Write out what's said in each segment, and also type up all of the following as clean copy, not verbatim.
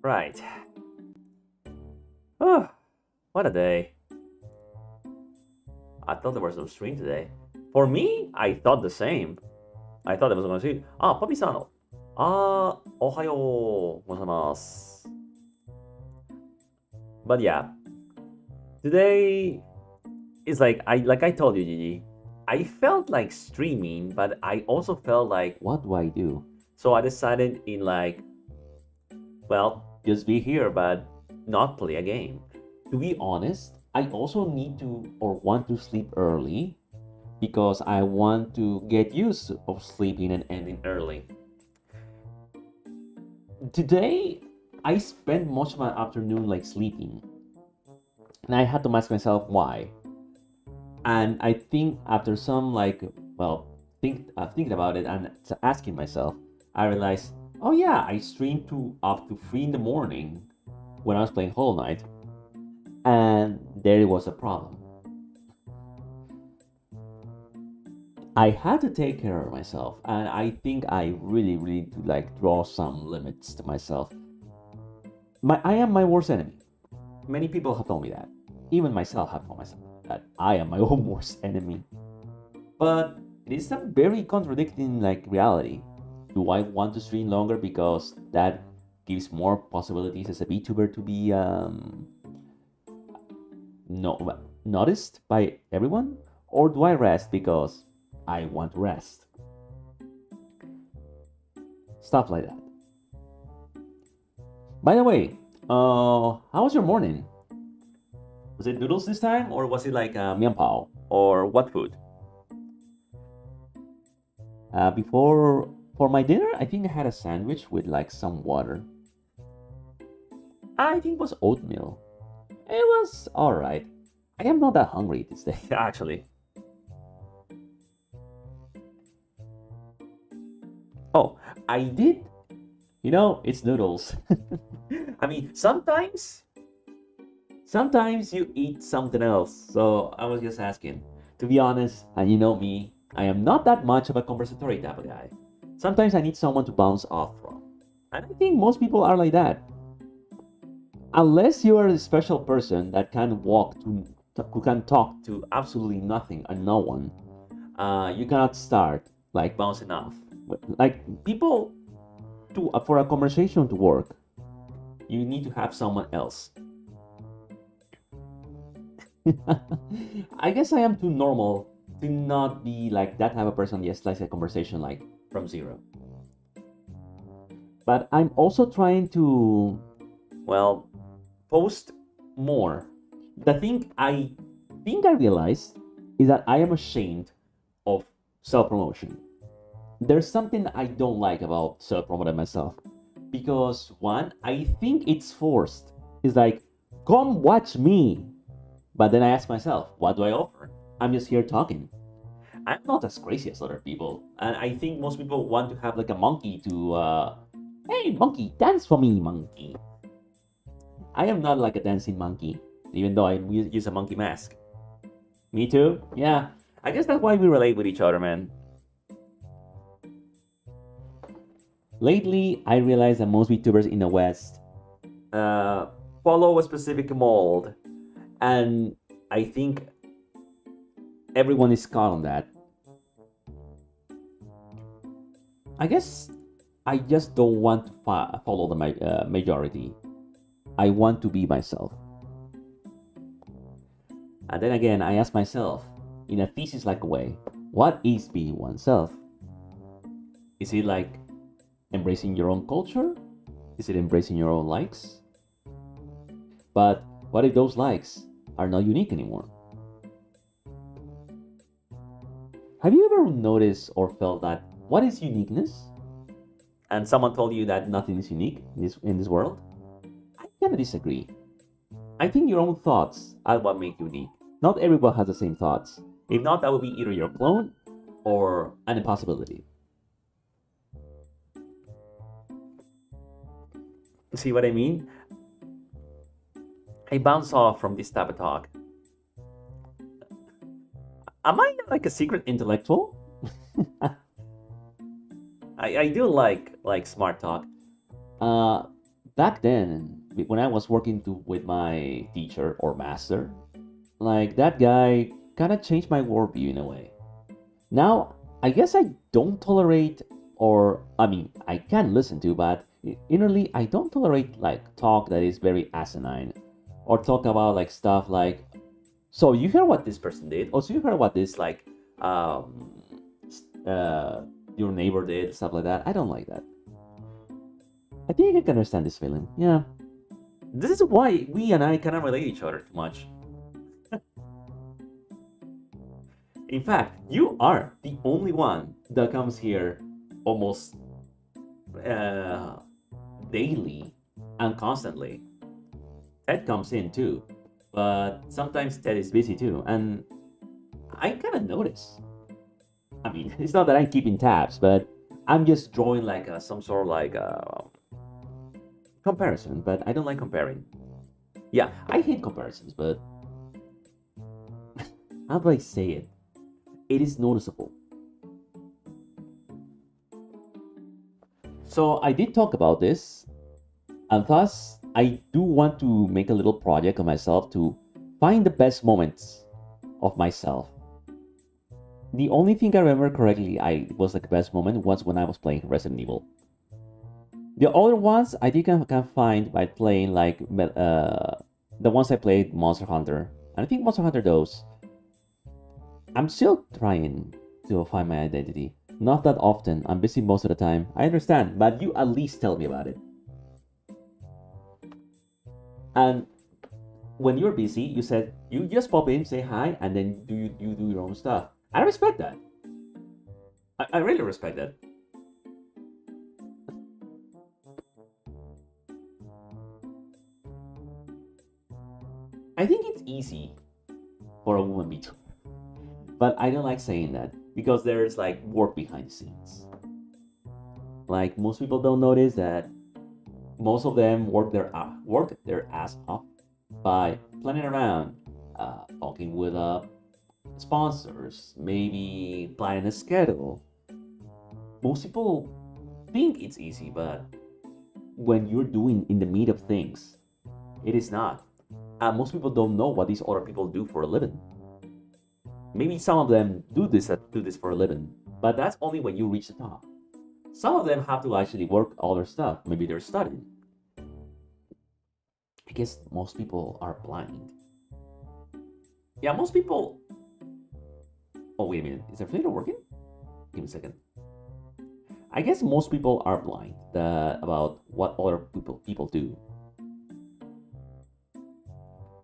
Right. Oh, what a day. I thought there was no stream today. For me, I thought the same. I thought there was going to stream. Ah, Papi-san. Ah, ohayo gozaimasu. But yeah, today is like I told you, Gigi. I felt like streaming, but I also felt like, what do I do? So I decided in like, well, just be here, but not play a game. To be honest, I also need to or want to sleep early because I want to get used of sleeping and ending early. Today, I spent much of my afternoon like sleeping, and I had to ask myself why. And I think after some like thinking about it and asking myself, I realized, oh yeah, I streamed to up to 3 in the morning when I was playing Hollow Knight, and there was a problem. I had to take care of myself, and I think I really need to like draw some limits to myself. I am my worst enemy. Many people have told me that. Even myself have told myself that I am my own worst enemy. But it is a very contradicting like reality. Do I want to stream longer because that gives more possibilities as a VTuber to be noticed by everyone? Or do I rest because I want to rest? Stuff like that. By the way, how was your morning? Was it noodles this time, or was it like mianpao, or what food? Before for my dinner, I think I had a sandwich with like some water. I think it was oatmeal. It was all right. I am not that hungry this day, actually. Oh, I did. You know, it's noodles. I mean, sometimes you eat something else. So I was just asking. To be honest, and you know me, I am not that much of a conversatory type of guy. Sometimes I need someone to bounce off from. And I think most people are like that. Unless you are a special person that can who can talk to absolutely nothing and no one, you cannot start like bouncing off. Like people for a conversation to work, you need to have someone else. I guess I am too normal to not be like that type of person. Yes, like a conversation like from zero. But I'm also trying to, well, post more. The thing I realized is that I am ashamed of self promotion. There's something I don't like about self promoting myself because one, I think it's forced. It's like, come watch me. But then I ask myself, what do I offer? I'm just here talking. I'm not as crazy as other people, and I think most people want to have like a monkey to, hey monkey, dance for me, monkey. I am not like a dancing monkey, even though I use a monkey mask. Me too? Yeah. I guess that's why we relate with each other, man. Lately, I realized that most VTubers in the West follow a specific mold, and I think everyone is caught on that. I guess I just don't want to follow the majority. I want to be myself. And then again, I ask myself, in a thesis like way, what is being oneself? Is it like embracing your own culture? Is it embracing your own likes? But what if those likes are not unique anymore? Have you ever noticed or felt that what is uniqueness? And someone told you that nothing is unique in this world? I kind of disagree. I think your own thoughts are what make you unique. Not everyone has the same thoughts. If not, that would be either your clone or an impossibility. See what I mean? I bounce off from this type of talk. Am I like a secret intellectual? I do like smart talk. Back then, when I was working with my teacher or master, like that guy kind of changed my worldview in a way. Now, I guess I don't tolerate, or I mean, I can listen to, but innerly, I don't tolerate like talk that is very asinine, or talk about like stuff like, so you heard what this person did, or so you heard what this like, your neighbor did, stuff like that. I don't like that. I think I can understand this feeling. Yeah, this is why we and I cannot relate each other too much. In fact, you are the only one that comes here almost uh, daily and constantly. Ted comes in too, but sometimes Ted is busy too, and I kind of notice. I mean, it's not that I'm keeping tabs, but I'm just drawing like some sort of like comparison, but I don't like comparing. Yeah, I hate comparisons, but how do I say it? It is noticeable. So I did talk about this, and thus I do want to make a little project of myself to find the best moments of myself. The only thing I remember correctly, I was like the best moment was when I was playing Resident Evil. The other ones I think I can find by playing like the ones I played Monster Hunter, and I think Monster Hunter those. I'm still trying to find my identity. Not that often. I'm busy most of the time. I understand, but you at least tell me about it. And when you're busy, you said you just pop in, say hi, and then you do your own stuff. I respect that. I really respect that. I think it's easy for a woman VTuber, but I don't like saying that because there's like work behind the scenes. Like most people don't notice that most of them work their ass off by planning around, talking with sponsors, maybe planning a schedule. Most people think it's easy, but when you're doing in the meat of things, it is not. Most people don't know what these other people do for a living. Maybe some of them do this for a living, but that's only when you reach the top. Some of them have to actually work other stuff. Maybe they're studying. I guess most people are blind. Yeah, most people. Oh, wait a minute. Is the refrigerator working? Give me a second. I guess most people are blind about what other people do.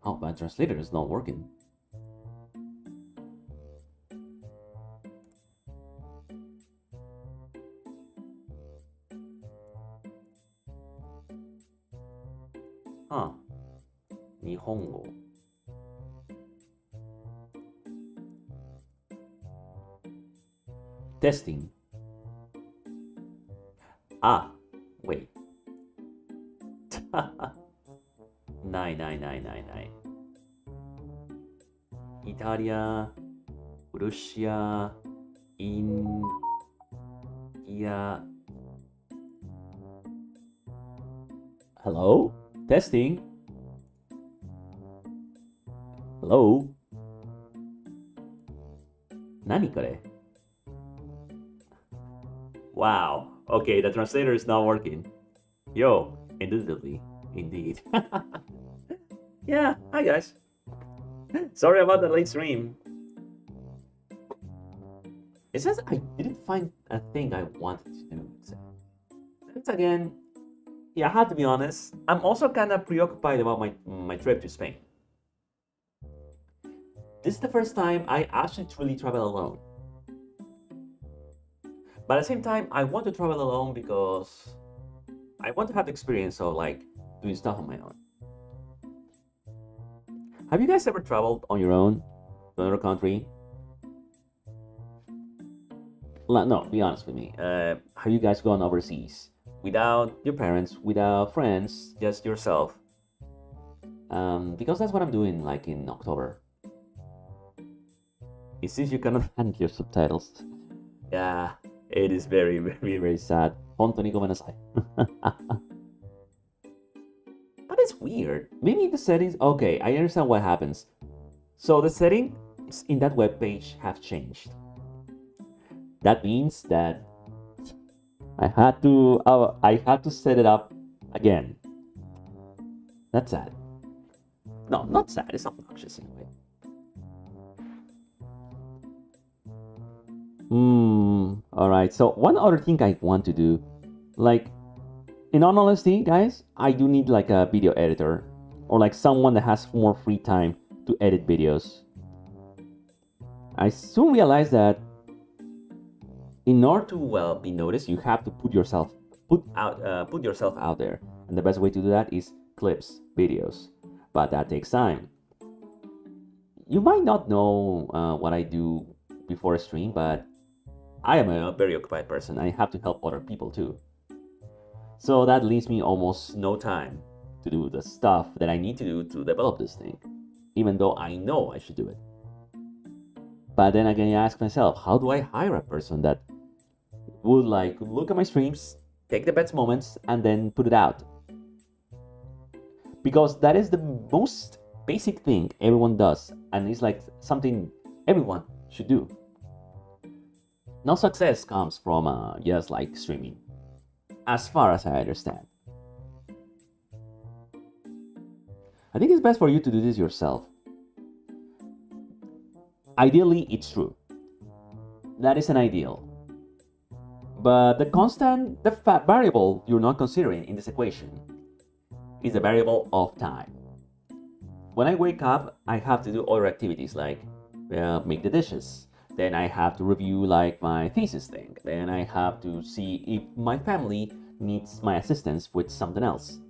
Oh, my translator is not working. Huh. 日本語 testing. Ah, wait. ない。イタリア、ロシア、インディア。Hello? Testing? Hello? 何これ Wow. Okay, the translator is not working. Yo, indubitably, indeed. Yeah, hi guys. Sorry about the late stream. It says I didn't find a thing I wanted to do. It's again, yeah, I have to be honest. I'm also kind of preoccupied about my trip to Spain. This is the first time I actually truly travel alone. But at the same time, I want to travel alone because I want to have the experience of like doing stuff on my own. Have you guys ever traveled on your own to another country? No, be honest with me. Have you guys gone overseas without your parents, without friends, just yourself? Because that's what I'm doing, like in October. It seems you cannot handle your subtitles. Yeah, it is very, very, very sad. Honto ni gomenasai. But it's weird. Maybe the settings. Okay, I understand what happens. So the settings in that web page have changed. That means that I had to set it up again. That's sad. No, not sad. It's obnoxious in a way. Alright, so one other thing I want to do, like, in all honesty, guys, I do need like a video editor or like someone that has more free time to edit videos. I soon realized that in order to be noticed, you have to put yourself out there, and the best way to do that is clips, videos, but that takes time. You might not know what I do before a stream, but I am a very occupied person. I have to help other people too. So that leaves me almost no time to do the stuff that I need to do to develop this thing, even though I know I should do it. But then again, I ask myself, how do I hire a person that would like look at my streams, take the best moments, and then put it out? Because that is the most basic thing everyone does, and it's like something everyone should do. No success comes from just like streaming, as far as I understand. I think it's best for you to do this yourself. Ideally, it's true. That is an ideal. But the variable you're not considering in this equation is the variable of time. When I wake up, I have to do other activities like make the dishes. Then I have to review like my thesis thing. Then I have to see if my family needs my assistance with something else.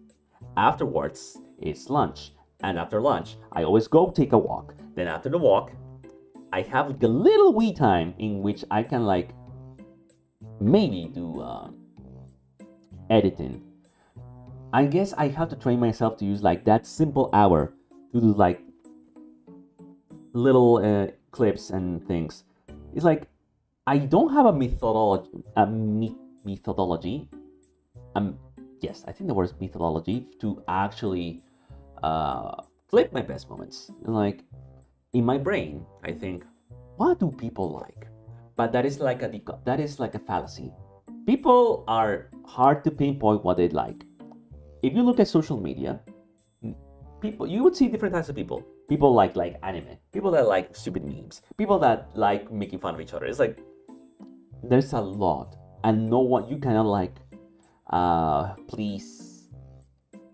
Afterwards, it's lunch. And after lunch, I always go take a walk. Then after the walk, I have a little wee time in which I can like maybe do editing. I guess I have to train myself to use like that simple hour to do like little clips and things. It's like I don't have a methodology. Yes, I think the word is methodology to actually clip my best moments. Like in my brain, I think, what do people like? But that is like a fallacy. People are hard to pinpoint what they like. If you look at social media, you would see different types of people. People like anime. People that like stupid memes. People that like making fun of each other. It's like there's a lot, and no one you cannot like please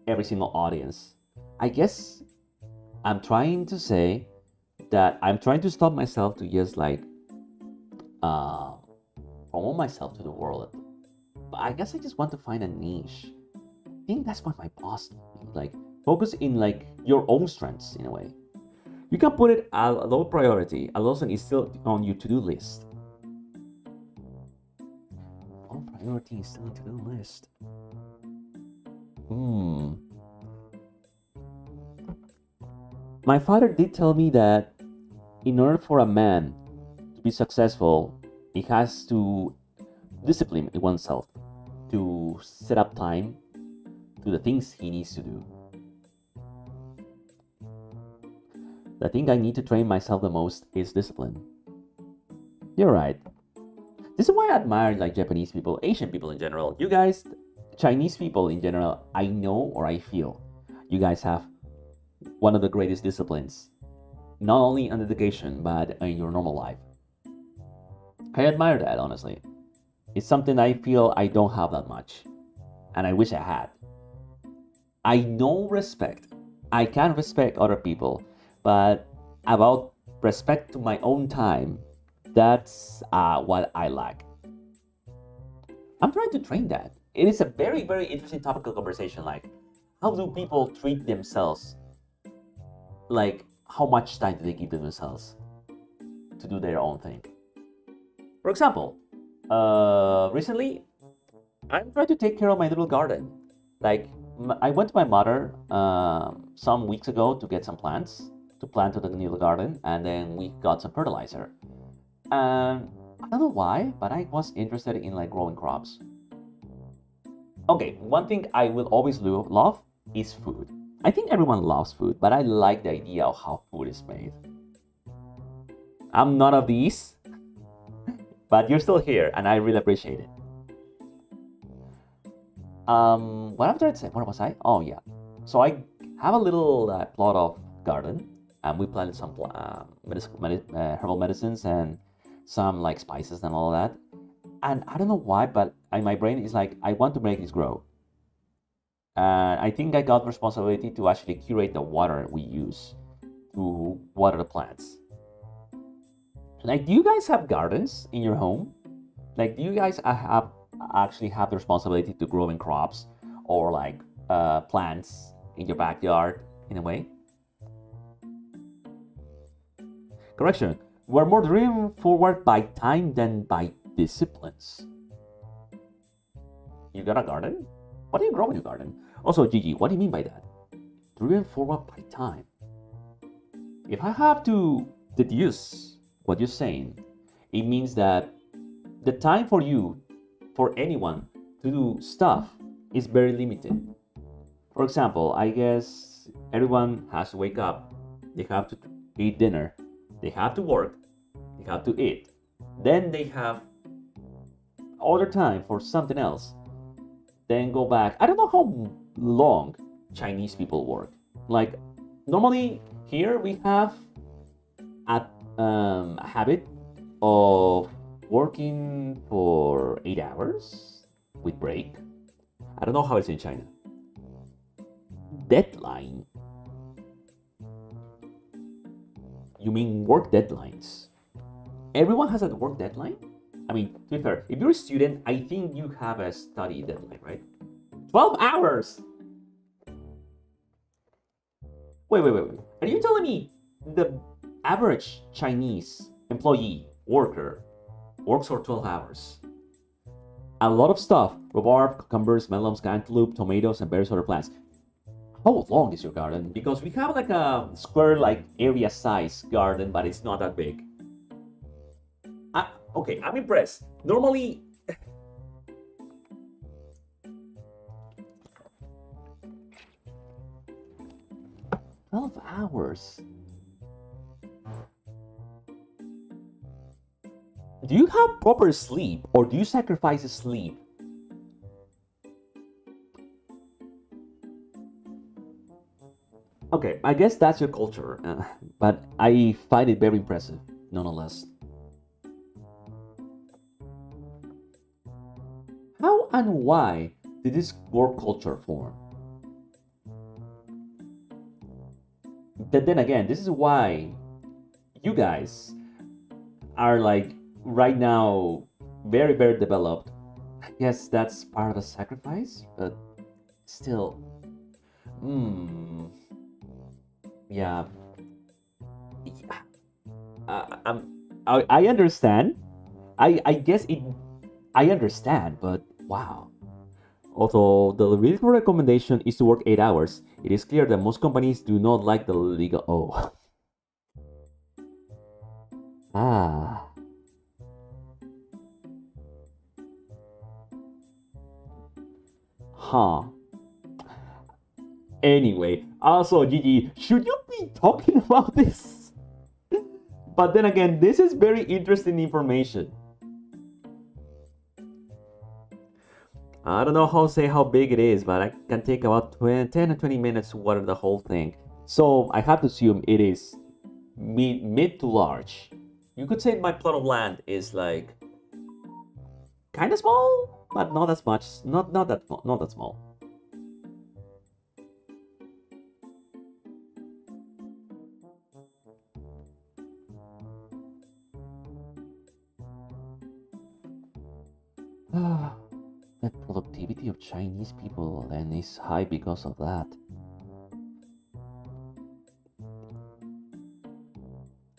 every single audience. I guess I'm trying to say that I'm trying to stop myself to just like promote myself to the world. But I guess I just want to find a niche. I think that's what my boss told me. Like focus in like your own strengths in a way. You can put it at a low priority. A lesson is still on your to-do list. Low priority is still on to-do list. My father did tell me that in order for a man to be successful, he has to discipline oneself to set up time to the things he needs to do. The thing I need to train myself the most is discipline. You're right. This is why I admire like Japanese people, Asian people in general. You guys, Chinese people in general, I know or I feel you guys have one of the greatest disciplines, not only on education but in your normal life. I admire that, honestly. It's something I feel I don't have that much, and I wish I had. I know respect. I can respect other people, but about respect to my own time, that's what I lack. I'm trying to train that. It is a very, very interesting topic of conversation. Like, how do people treat themselves? Like, how much time do they give themselves to do their own thing? For example, recently, I'm trying to take care of my little garden. Like, I went to my mother some weeks ago to get some plants to plant to the new garden, and then we got some fertilizer. And I don't know why, but I was interested in like growing crops. Okay, one thing I will always love is food. I think everyone loves food, but I like the idea of how food is made. I'm none of these, but you're still here, and I really appreciate it. What I'm trying to say, what was I? Oh yeah, so I have a little plot of garden, and we planted some herbal medicines and some like spices and all that. And I don't know why, but in my brain is like I want to make this grow. And I think I got responsibility to actually curate the water we use to water the plants. Like, do you guys have gardens in your home? Like, do you guys actually have the responsibility to growing crops or like plants in your backyard in a way? Correction, we're more driven forward by time than by disciplines. You got a garden? What do you grow in your garden? Also, Gigi, what do you mean by that? Driven forward by time. If I have to deduce what you're saying, it means that the time for you, for anyone to do stuff is very limited. For example, I guess everyone has to wake up, they have to eat dinner, they have to work, they have to eat. Then they have other time for something else. Then go back. I don't know how long Chinese people work. Like, normally here we have a habit of working for 8 hours with break. I don't know how it's in China. Deadline. You mean work deadlines? Everyone has a work deadline? I mean, to be fair, if you're a student, I think you have a study deadline, right? 12 hours! Wait. Are you telling me the average Chinese employee, worker, works for 12 hours? A lot of stuff: rhubarb, cucumbers, melons, cantaloupe, tomatoes, and various other plants. How long is your garden? Because we have like a square like area size garden, but it's not that big. Okay, I'm impressed. Normally, 12 hours. Do you have proper sleep, or do you sacrifice sleep? Okay, I guess that's your culture, but I find it very impressive, nonetheless. How and why did this work culture form? But then again, this is why you guys are like right now very, very developed. I guess that's part of a sacrifice, but still, yeah. I understand. I guess it. I understand, but wow. Although the legal recommendation is to work 8 hours, it is clear that most companies do not like the legal. Oh. Ah. Huh. Anyway, also, Gigi, should you be talking about this? But then again, this is very interesting information. I don't know how to say how big it is, but I can take about 10 or 20 minutes to water the whole thing. So I have to assume it is mid to large. You could say my plot of land is like kind of small, but not as much. Not that small. The productivity of Chinese people then is high because of that.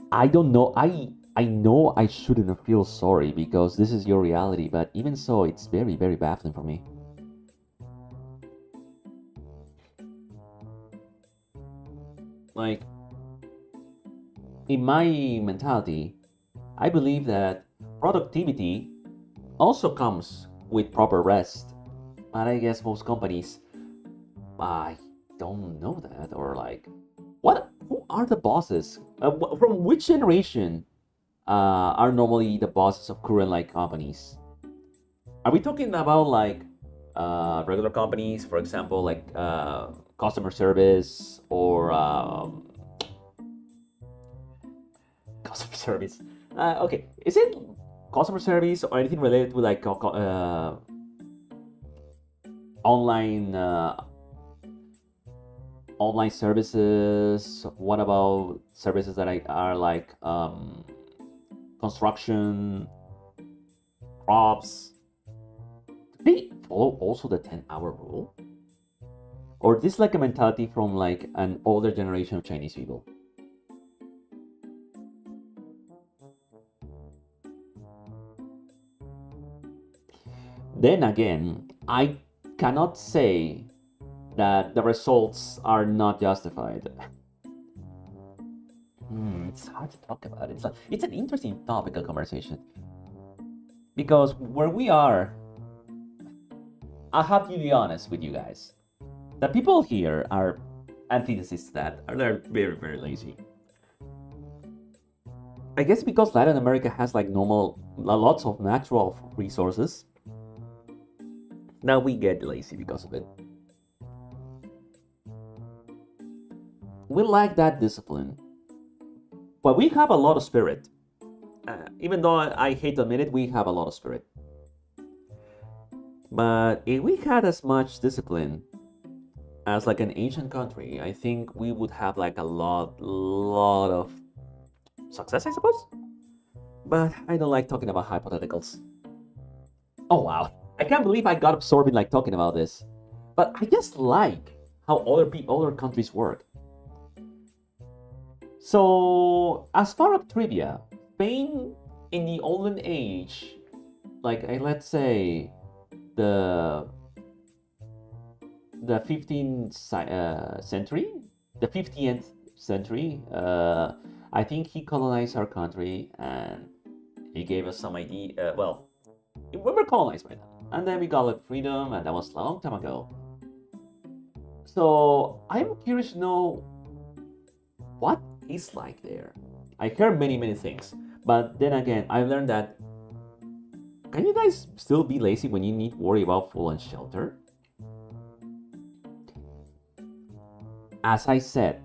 I don't know. I know I shouldn't feel sorry because this is your reality, but even so, it's very, very baffling for me. Like, in my mentality, I believe that productivity also comes with proper rest. But I guess most companies, I don't know that, or like, what? Who are the bosses? From which generation are normally the bosses of current like companies? Are we talking about like regular companies, for example, like customer service or customer service? Okay, is it customer service or anything related to like online online services? What about services that are like construction, crops? Do they follow also the 10-hour rule? Or this like a mentality from like an older generation of Chinese people? Then again, I cannot say that the results are not justified. It's hard to talk about it. It's an interesting topic of conversation. Because where we are, I have to be honest with you guys. The people here are antithesis to that. They're very, very lazy. I guess because Latin America has like lots of natural resources. Now we get lazy because of it. We lack that discipline. But we have a lot of spirit. Even though I hate to admit it, we have a lot of spirit. But if we had as much discipline as like an ancient country, I think we would have like a lot of success, I suppose. But I don't like talking about hypotheticals. Oh wow, I can't believe I got absorbed in like talking about this. But I just like how other countries work. So as far as trivia, Spain in the olden age, like let's say the 15th century, the 50th century, I think he colonized our country and he gave us some idea. Well, we were colonized by them, and then we got like freedom, and that was a long time ago. So I'm curious to know what it's like there. I heard many things, but then again, I learned that can you guys still be lazy when you need to worry about food and shelter? As I said,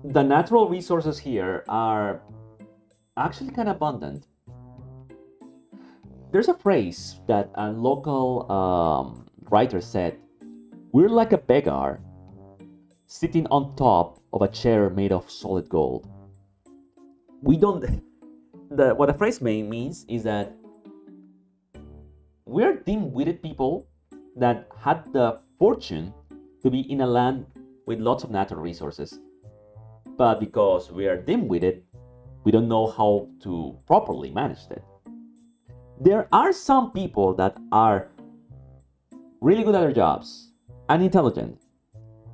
the natural resources here are actually kind of abundant. There's a phrase that a local writer said, "We're like a beggar sitting on top of a chair made of solid gold." We don't. What the phrase means is that we're dim-witted people that had the fortune to be in a land with lots of natural resources. But because we are dim-witted, we don't know how to properly manage it. There are some people that are really good at their jobs and intelligent,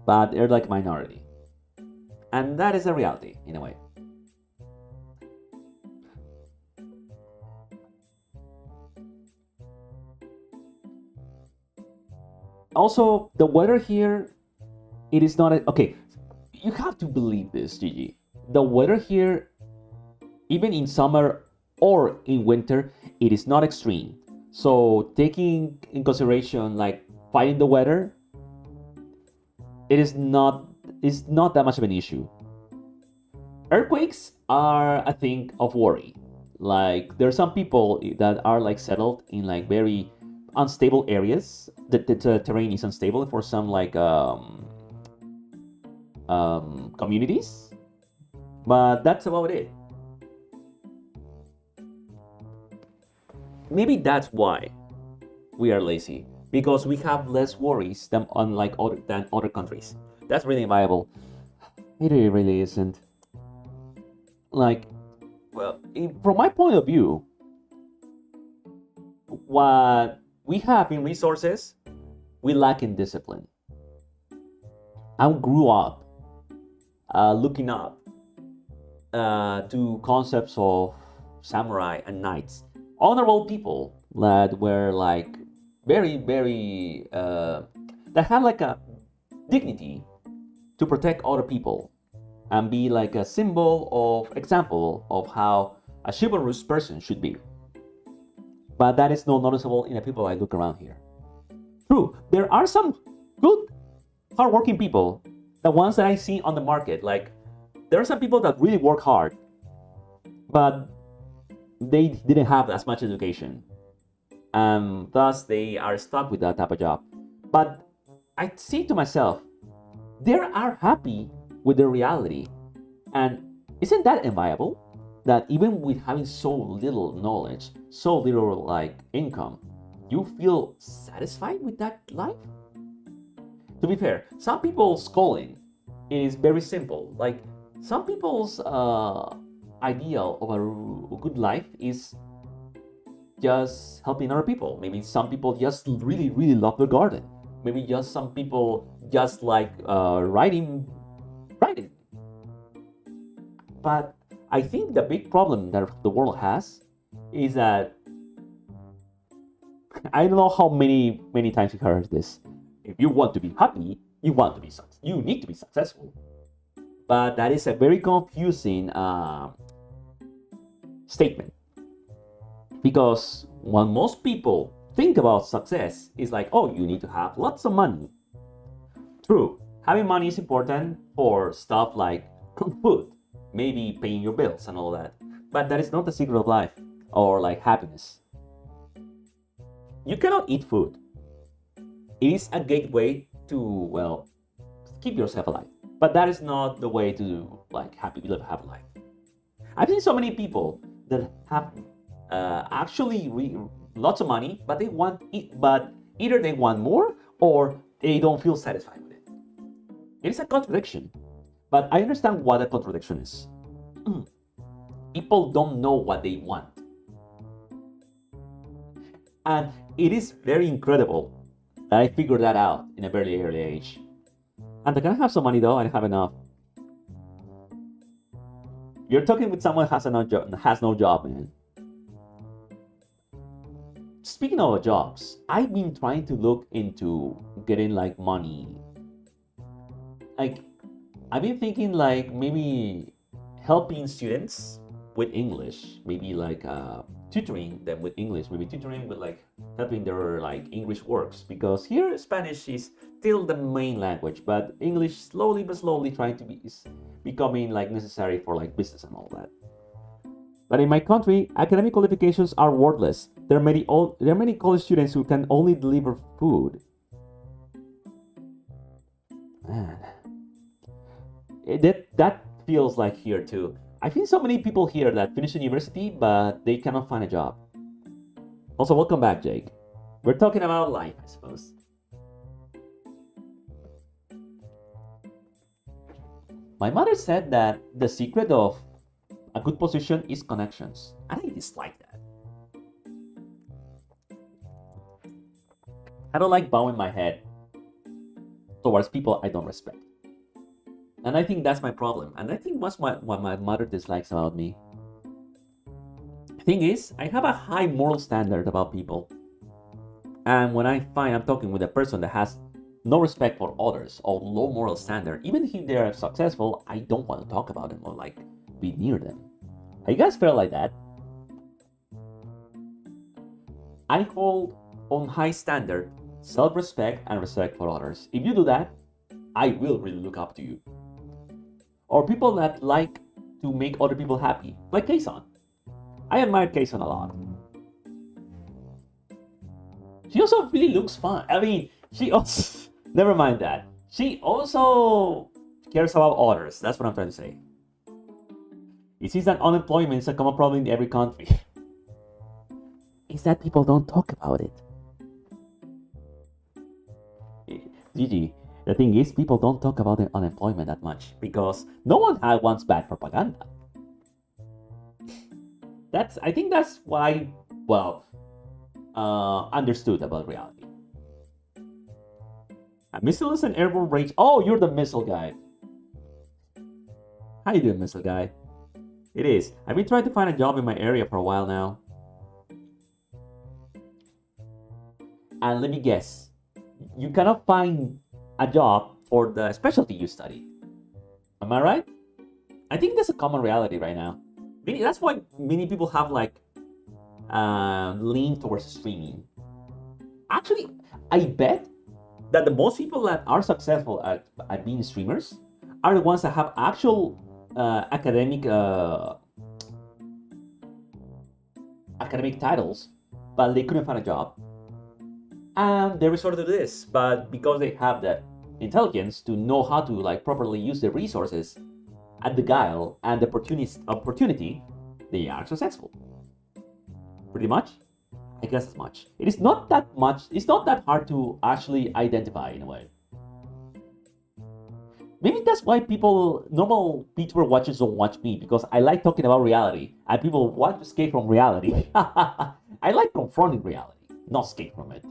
but they're like minority. And that is a reality, in a way. Also, the weather here, it is not okay. You have to believe this, Gigi. The weather here, even in summer or in winter, it is not extreme. So taking in consideration like fighting the weather, it is not that much of an issue. Earthquakes are a thing of worry. Like there are some people that are like settled in like very unstable areas. The terrain is unstable for some like communities, but that's about it. Maybe that's why we are lazy, because we have less worries than unlike other countries. That's really viable. It really isn't. Like, well, from my point of view, what we have in resources, we lack in discipline. I grew up looking up to concepts of samurai and knights, honorable people that were like very that had like a dignity to protect other people and be like a symbol of example of how a chivalrous person should be. But that is not noticeable in the people I look around here. True, there are some good, hardworking people, the ones that I see on the market. Like, there are some people that really work hard, but they didn't have as much education, and thus they are stuck with that type of job. But I see to myself, they are happy with their reality, and isn't that enviable? That even with having so little knowledge, so little like income, you feel satisfied with that life? To be fair, some people's calling is very simple. Like some people's ideal of a good life is just helping other people. Maybe some people just really love their garden. Maybe just some people just like writing. But I think the big problem that the world has is that I don't know how many times you heard this. If you want to be happy, you need to be successful. But that is a very confusing statement, because when most people think about success, it's like, oh, you need to have lots of money. True, having money is important for stuff like food, maybe paying your bills and all that. But that is not the secret of life or like happiness. You cannot eat food. It is a gateway to, well, keep yourself alive. But that is not the way to like live a happy life. I've seen so many people that have actually lots of money, but but either they want more or they don't feel satisfied with it. It is a contradiction, but I understand what a contradiction is. People don't know what they want, and it is very incredible that I figured that out in a very early age. And I can have some money though, I don't have enough. You're talking with someone who has no job, man. Speaking of jobs, I've been trying to look into getting like money. Like, I've been thinking like maybe helping students with English, maybe like tutoring them with English, maybe tutoring with like helping their like English works, because here Spanish is still the main language, but English slowly but slowly trying to be is becoming like necessary for like business and all that. But in my country, academic qualifications are worthless. There are many college students who can only deliver food. Man, that feels like here too. I've seen so many people here that finish university, but they cannot find a job. Also, welcome back, Jake. We're talking about life, I suppose. My mother said that the secret of a good position is connections, and I dislike that. I don't like bowing my head towards people I don't respect. And I think that's my problem. And I think that's what my mother dislikes about me. The thing is, I have a high moral standard about people. And when I find I'm talking with a person that has no respect for others or low moral standard, even if they are successful, I don't want to talk about them or like be near them. Have you guys felt like that? I hold on high standard, self-respect, and respect for others. If you do that, I will really look up to you. Or people that like to make other people happy, like Kayson. I admire Kayson a lot. She also really looks fun. I mean, she also... Never mind that. She also cares about others. That's what I'm trying to say. It seems that unemployment is a common problem in every country. Is that people don't talk about it. Gigi, the thing is, people don't talk about the unemployment that much because no one wants bad propaganda. I think that's why, well, understood about reality. A missile is an airborne range. Oh, you're the missile guy. How you doing, missile guy? It is. I've been trying to find a job in my area for a while now. And let me guess, you cannot find a job for the specialty you study. Am I right? I think that's a common reality right now. Maybe that's why many people have like lean towards streaming. Actually, I bet that the most people that are successful at being streamers are the ones that have actual academic titles, but they couldn't find a job. And they resorted to this, but because they have the intelligence to know how to like properly use the resources and the guile and the opportunity, they are successful. Pretty much, I guess as much. It is not that much. It's not that hard to actually identify in a way. Maybe that's why normal VTuber watchers don't watch me, because I like talking about reality and people want to escape from reality. I like confronting reality, not escape from it.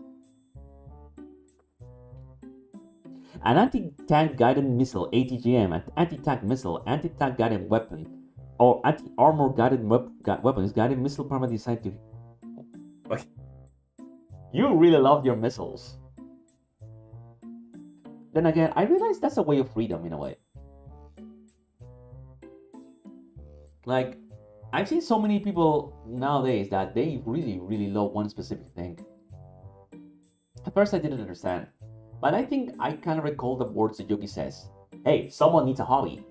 An anti-tank guided missile, ATGM, an anti-tank missile, anti-tank guided weapon, or anti-armor guided weapon is guided missile primarily designed to... You really love your missiles. Then again, I realize that's a way of freedom in a way. Like, I've seen so many people nowadays that they really, really love one specific thing. At first I didn't understand. But I think I kind of recall the words that Yogi says. Hey, someone needs a hobby.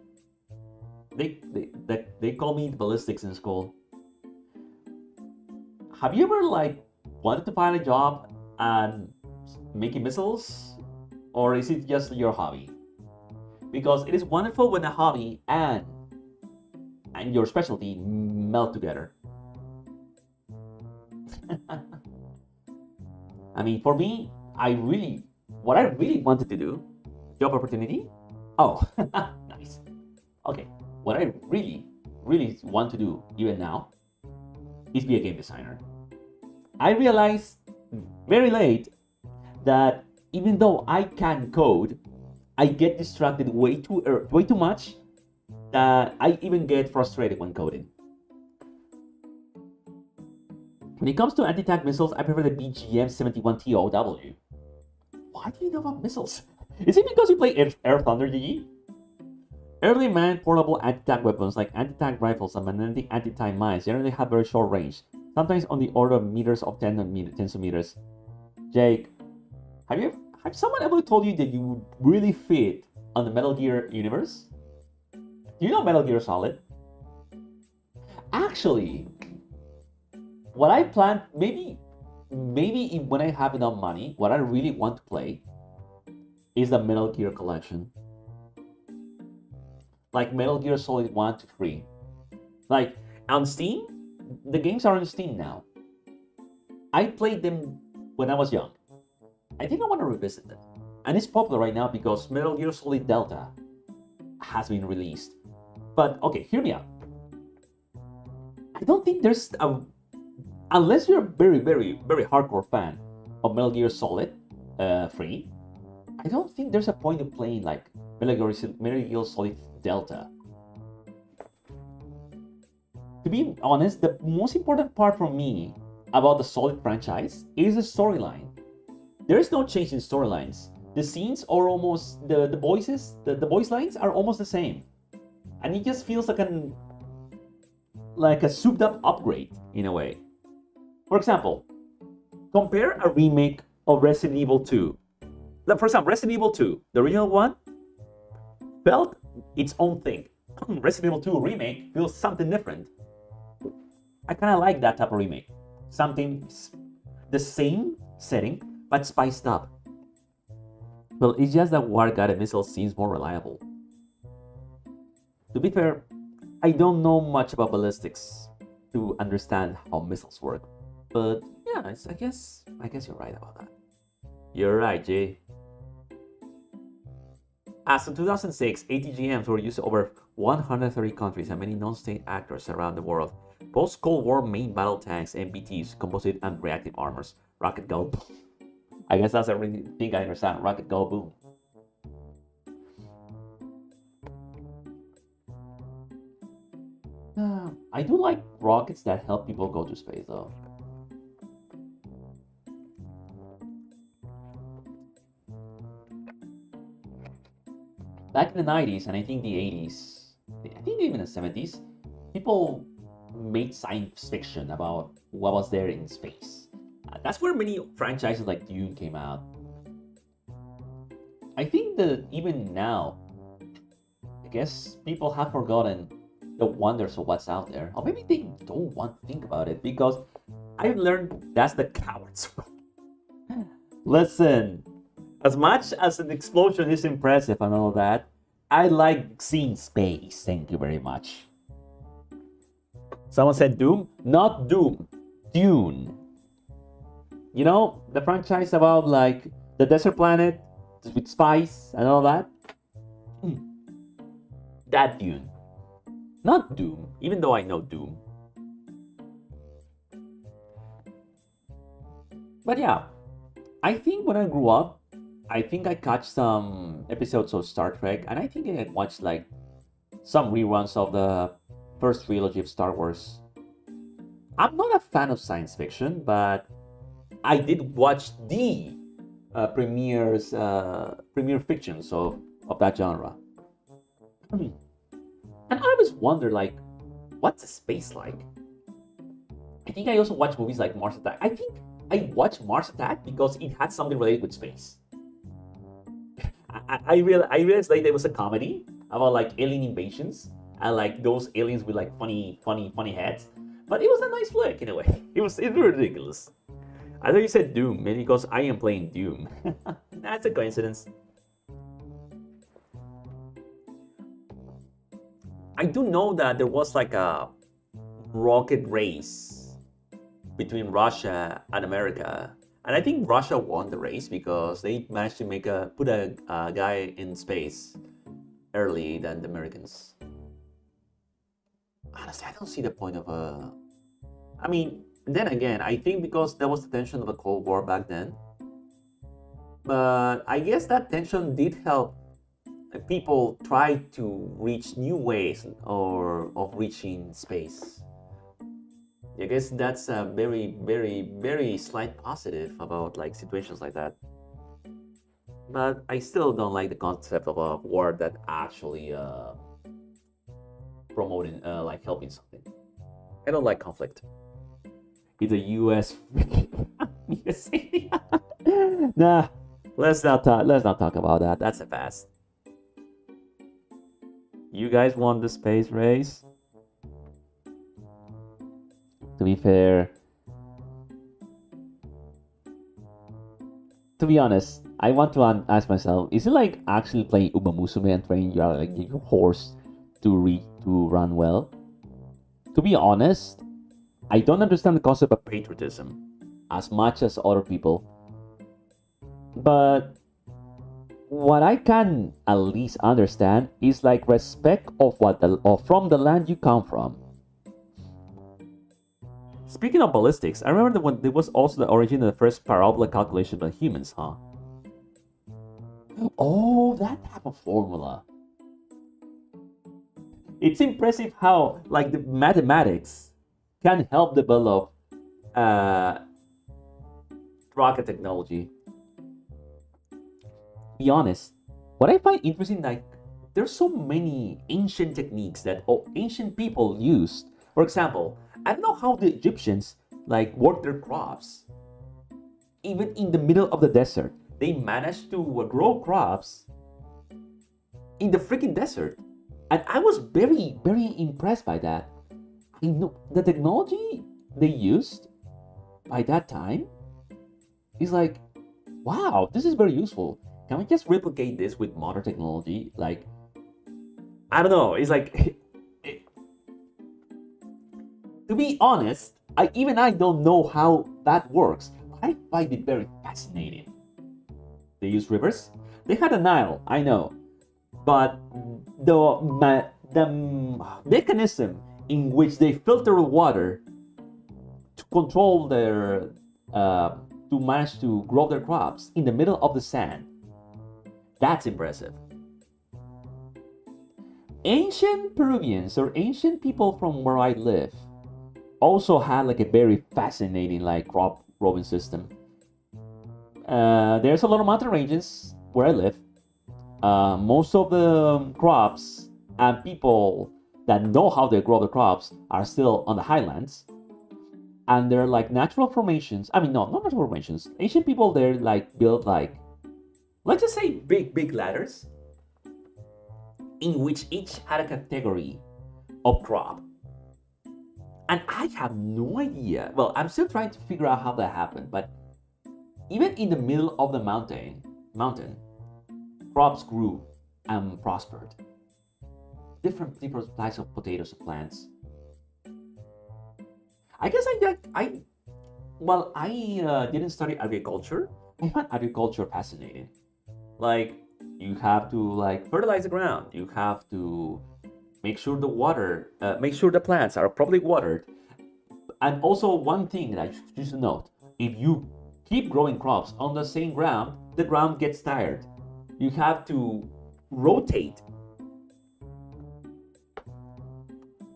They call me ballistics in school. Have you ever like wanted to find a job and making missiles? Or is it just your hobby? Because it is wonderful when a hobby and your specialty melt together. I mean, for me, what I really wanted to do, job opportunity. Oh, nice. Okay, what I really, really want to do even now is be a game designer. I realized very late that even though I can code, I get distracted way too much that I even get frustrated when coding. When it comes to anti-tank missiles, I prefer the BGM-71 TOW. Why do you know about missiles? Is it because you play Air Thunder, GG? Early man portable anti-tank weapons like anti-tank rifles and magnetic anti-tank mines generally have very short range, sometimes on the order of meters of tens of meters. Jake, have someone ever told you that you would really fit on the Metal Gear universe? Do you know Metal Gear Solid? Actually, what I plan, maybe when I have enough money, what I really want to play is the Metal Gear collection. Like Metal Gear Solid 1 to 3. Like, on Steam, the games are on Steam now. I played them when I was young. I think I want to revisit them. And it's popular right now because Metal Gear Solid Delta has been released. But, okay, hear me out. I don't think there's a... Unless you're a very, very, very hardcore fan of Metal Gear Solid 3, I don't think there's a point of playing like Metal Gear Solid Delta. To be honest, the most important part for me about the Solid franchise is the storyline. There is no change in storylines. The scenes are almost, the voices, the voice lines are almost the same. And it just feels like a souped up upgrade in a way. For example, Compare a remake of Resident Evil 2. For example, Resident Evil 2, the original one, felt its own thing. Resident Evil 2 remake feels something different. I kind of like that type of remake. Something, the same setting, but spiced up. Well, it's just that war-guided missile seems more reliable. To be fair, I don't know much about ballistics to understand how missiles work. But yeah, I guess you're right about that. You're right, Jay. As of 2006, ATGMs were used in over 130 countries and many non-state actors around the world. Post-Cold War main battle tanks, MBTs, composite and reactive armors. Rocket go boom. I guess that's everything I understand. Rocket go boom. I do like rockets that help people go to space, though. Back in the 90s, and I think the 80s, I think even the 70s, people made science fiction about what was there in space. That's where many franchises like Dune came out. I think that even now, I guess people have forgotten the wonders of what's out there. Or maybe they don't want to think about it because I've learned that's the cowards. Listen, as much as an explosion is impressive and all that, I like seeing space. Thank you very much. Someone said Doom? Not Doom. Dune. You know, the franchise about like the desert planet with spice and all that? That Dune. Not Doom, even though I know Doom. But yeah, I think when I grew up, I think I caught some episodes of Star Trek, and I think I watched like some reruns of the first trilogy of Star Wars. I'm not a fan of science fiction, but I did watch the premiere fictions of that genre. And I always wonder, like, what's the space like? I think I also watch movies like Mars Attack. I think I watched Mars Attack because it had something related with space. I realized like there was a comedy about like alien invasions and like those aliens with like funny heads. But it was a nice flick in a way. It's ridiculous. I thought you said Doom, maybe because I am playing Doom. That's a coincidence. I do know that there was like a rocket race between Russia and America, and I think Russia won the race because they managed to put a guy in space early than the Americans. Honestly, I don't see the point of a. I mean, then again, I think because there was the tension of the Cold War back then, but I guess that tension did help people try to reach new ways of reaching space. I guess that's a very, very, very slight positive about like situations like that. But I still don't like the concept of a war that actually promoting, like helping something. I don't like conflict. It's a U.S. Nah, let's not talk about that. That's a pass. You guys won the space race. To be fair, to be honest, I want to ask myself: is it like actually playing Uma Musume and training your horse to run well? To be honest, I don't understand the concept of patriotism as much as other people, but what I can at least understand is like respect of from the land you come from. Speaking of ballistics, I remember that when there was also the origin of the first parabola calculation by humans, huh? Oh, that type of formula. It's impressive how like the mathematics can help develop rocket technology. Be honest, what I find interesting, like there's so many ancient techniques that ancient people used. For example, I don't know how the Egyptians like worked their crops. even in the middle of the desert, they managed to grow crops in the freaking desert. And I was very, very impressed by that. I know the technology they used by that time is like, wow, this is very useful. Can we just replicate this with modern technology? Like, I don't know. It's like, to be honest, I don't know how that works. I find it very fascinating. They use rivers. They had a Nile, I know, but the mechanism in which they filter water to control their to manage to grow their crops in the middle of the sand, that's impressive. Ancient Peruvians or ancient people from where I live also had like a very fascinating like crop growing system. There's a lot of mountain ranges where I live. Most of the crops and people that know how they grow the crops are still on the highlands. And they're like natural formations. I mean, no, not natural formations. Ancient people there like built like, let's just say big ladders in which each had a category of crop. And I have no idea. Well, I'm still trying to figure out how that happened, but even in the middle of the mountain, crops grew and prospered. Different types of potatoes and plants. I guess I didn't study agriculture. I find agriculture fascinating. Like, you have to like fertilize the ground. You have to make sure the plants are properly watered. And also one thing that I should note, if you keep growing crops on the same ground, the ground gets tired. You have to rotate.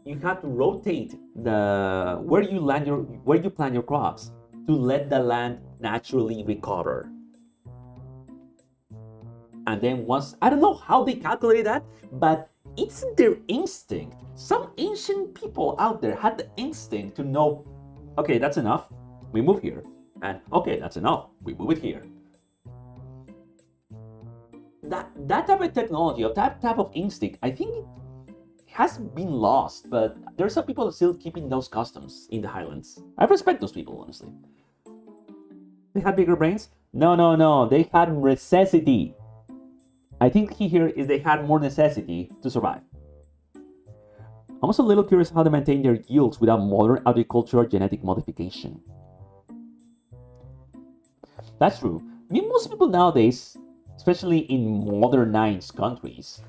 You have to rotate the where you plant your crops to let the land naturally recover. And then once, I don't know how they calculate that, but it's their instinct. Some ancient people out there had the instinct to know, okay, that's enough, we move here. And okay, that's enough, we move it here. That type of technology, or that type of instinct, I think it has been lost, but there's some people still keeping those customs in the highlands. I respect those people, honestly. They had bigger brains? No, they had necessity. I think key here is they had more necessity to survive. I'm also a little curious how they maintain their yields without modern agricultural genetic modification. That's true. I mean, most people nowadays, especially in modernized countries,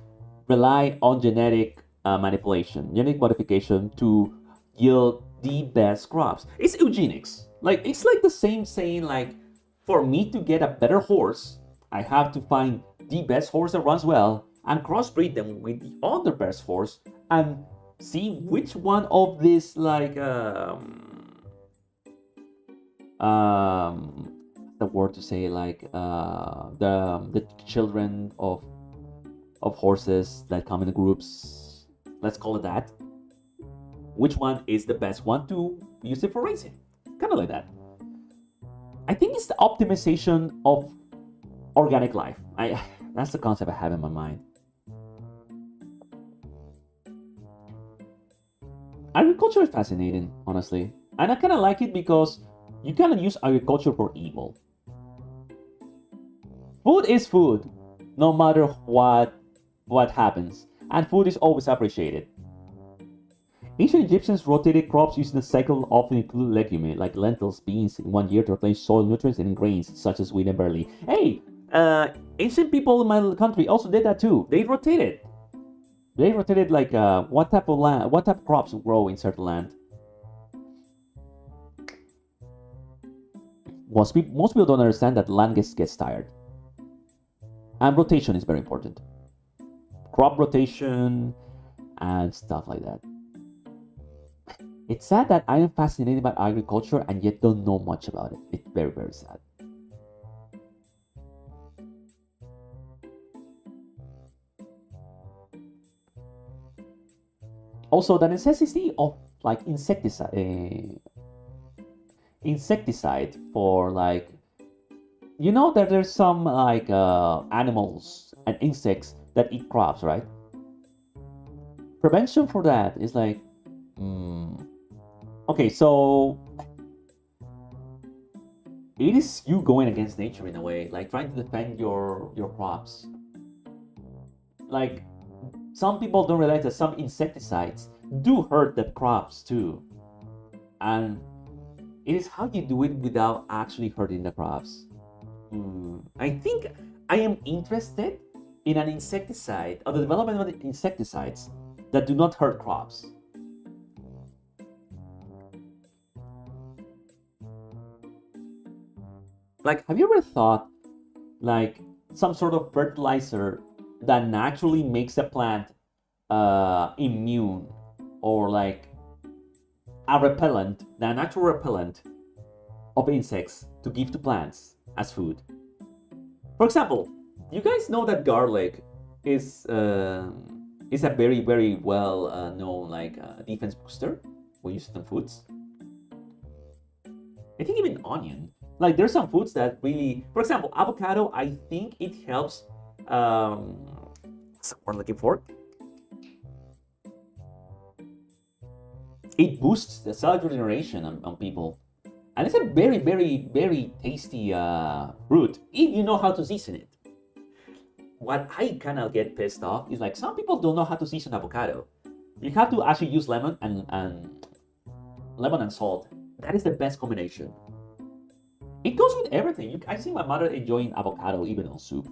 rely on genetic genetic modification to yield the best crops. It's eugenics. Like, it's like the same saying, like, for me to get a better horse, I have to find the best horse that runs well and crossbreed them with the other best horse and see which one of these like the word to say, like the children of horses that come in groups, let's call it that, which one is the best one to use it for racing, kind of like that. I think it's the optimization of organic life. That's the concept I have in my mind. Agriculture is fascinating, honestly. And I kind of like it because you kind of use agriculture for evil. Food is food, no matter what happens. And food is always appreciated. Ancient Egyptians rotated crops using a cycle often included legumes like lentils, beans in one year to replace soil nutrients and grains such as wheat and barley. Hey, ancient people in my country also did that too. They rotated. They rotated like what type of land, what type of crops grow in certain land. Most people don't understand that land gets tired. And rotation is very important. Crop rotation and stuff like that. It's sad that I am fascinated by agriculture and yet don't know much about it. It's very, very sad. Also, the necessity of like insecticide for like you know that there's some like animals and insects that eat crops, right? Prevention for that is like, mm, okay, so it is you going against nature in a way, like trying to defend your crops. Like some people don't realize that some insecticides do hurt the crops too, and it is how you do it without actually hurting the crops. I think I am interested in an insecticide or the development of insecticides that do not hurt crops. Like, have you ever thought like some sort of fertilizer that naturally makes a plant immune, or like a repellent, a natural repellent of insects to give to plants as food? For example, you guys know that garlic is is a very well known like defense booster. We use it on foods. I think even onion. Like there's some foods that really, for example, avocado. I think it helps. What's the word I'm looking for? It boosts the cellular regeneration on people, and it's a very tasty fruit if you know how to season it. What I kind of get pissed off is like some people don't know how to season avocado. You have to actually use lemon and salt. That is the best combination. It goes with everything. I see my mother enjoying avocado even on soup.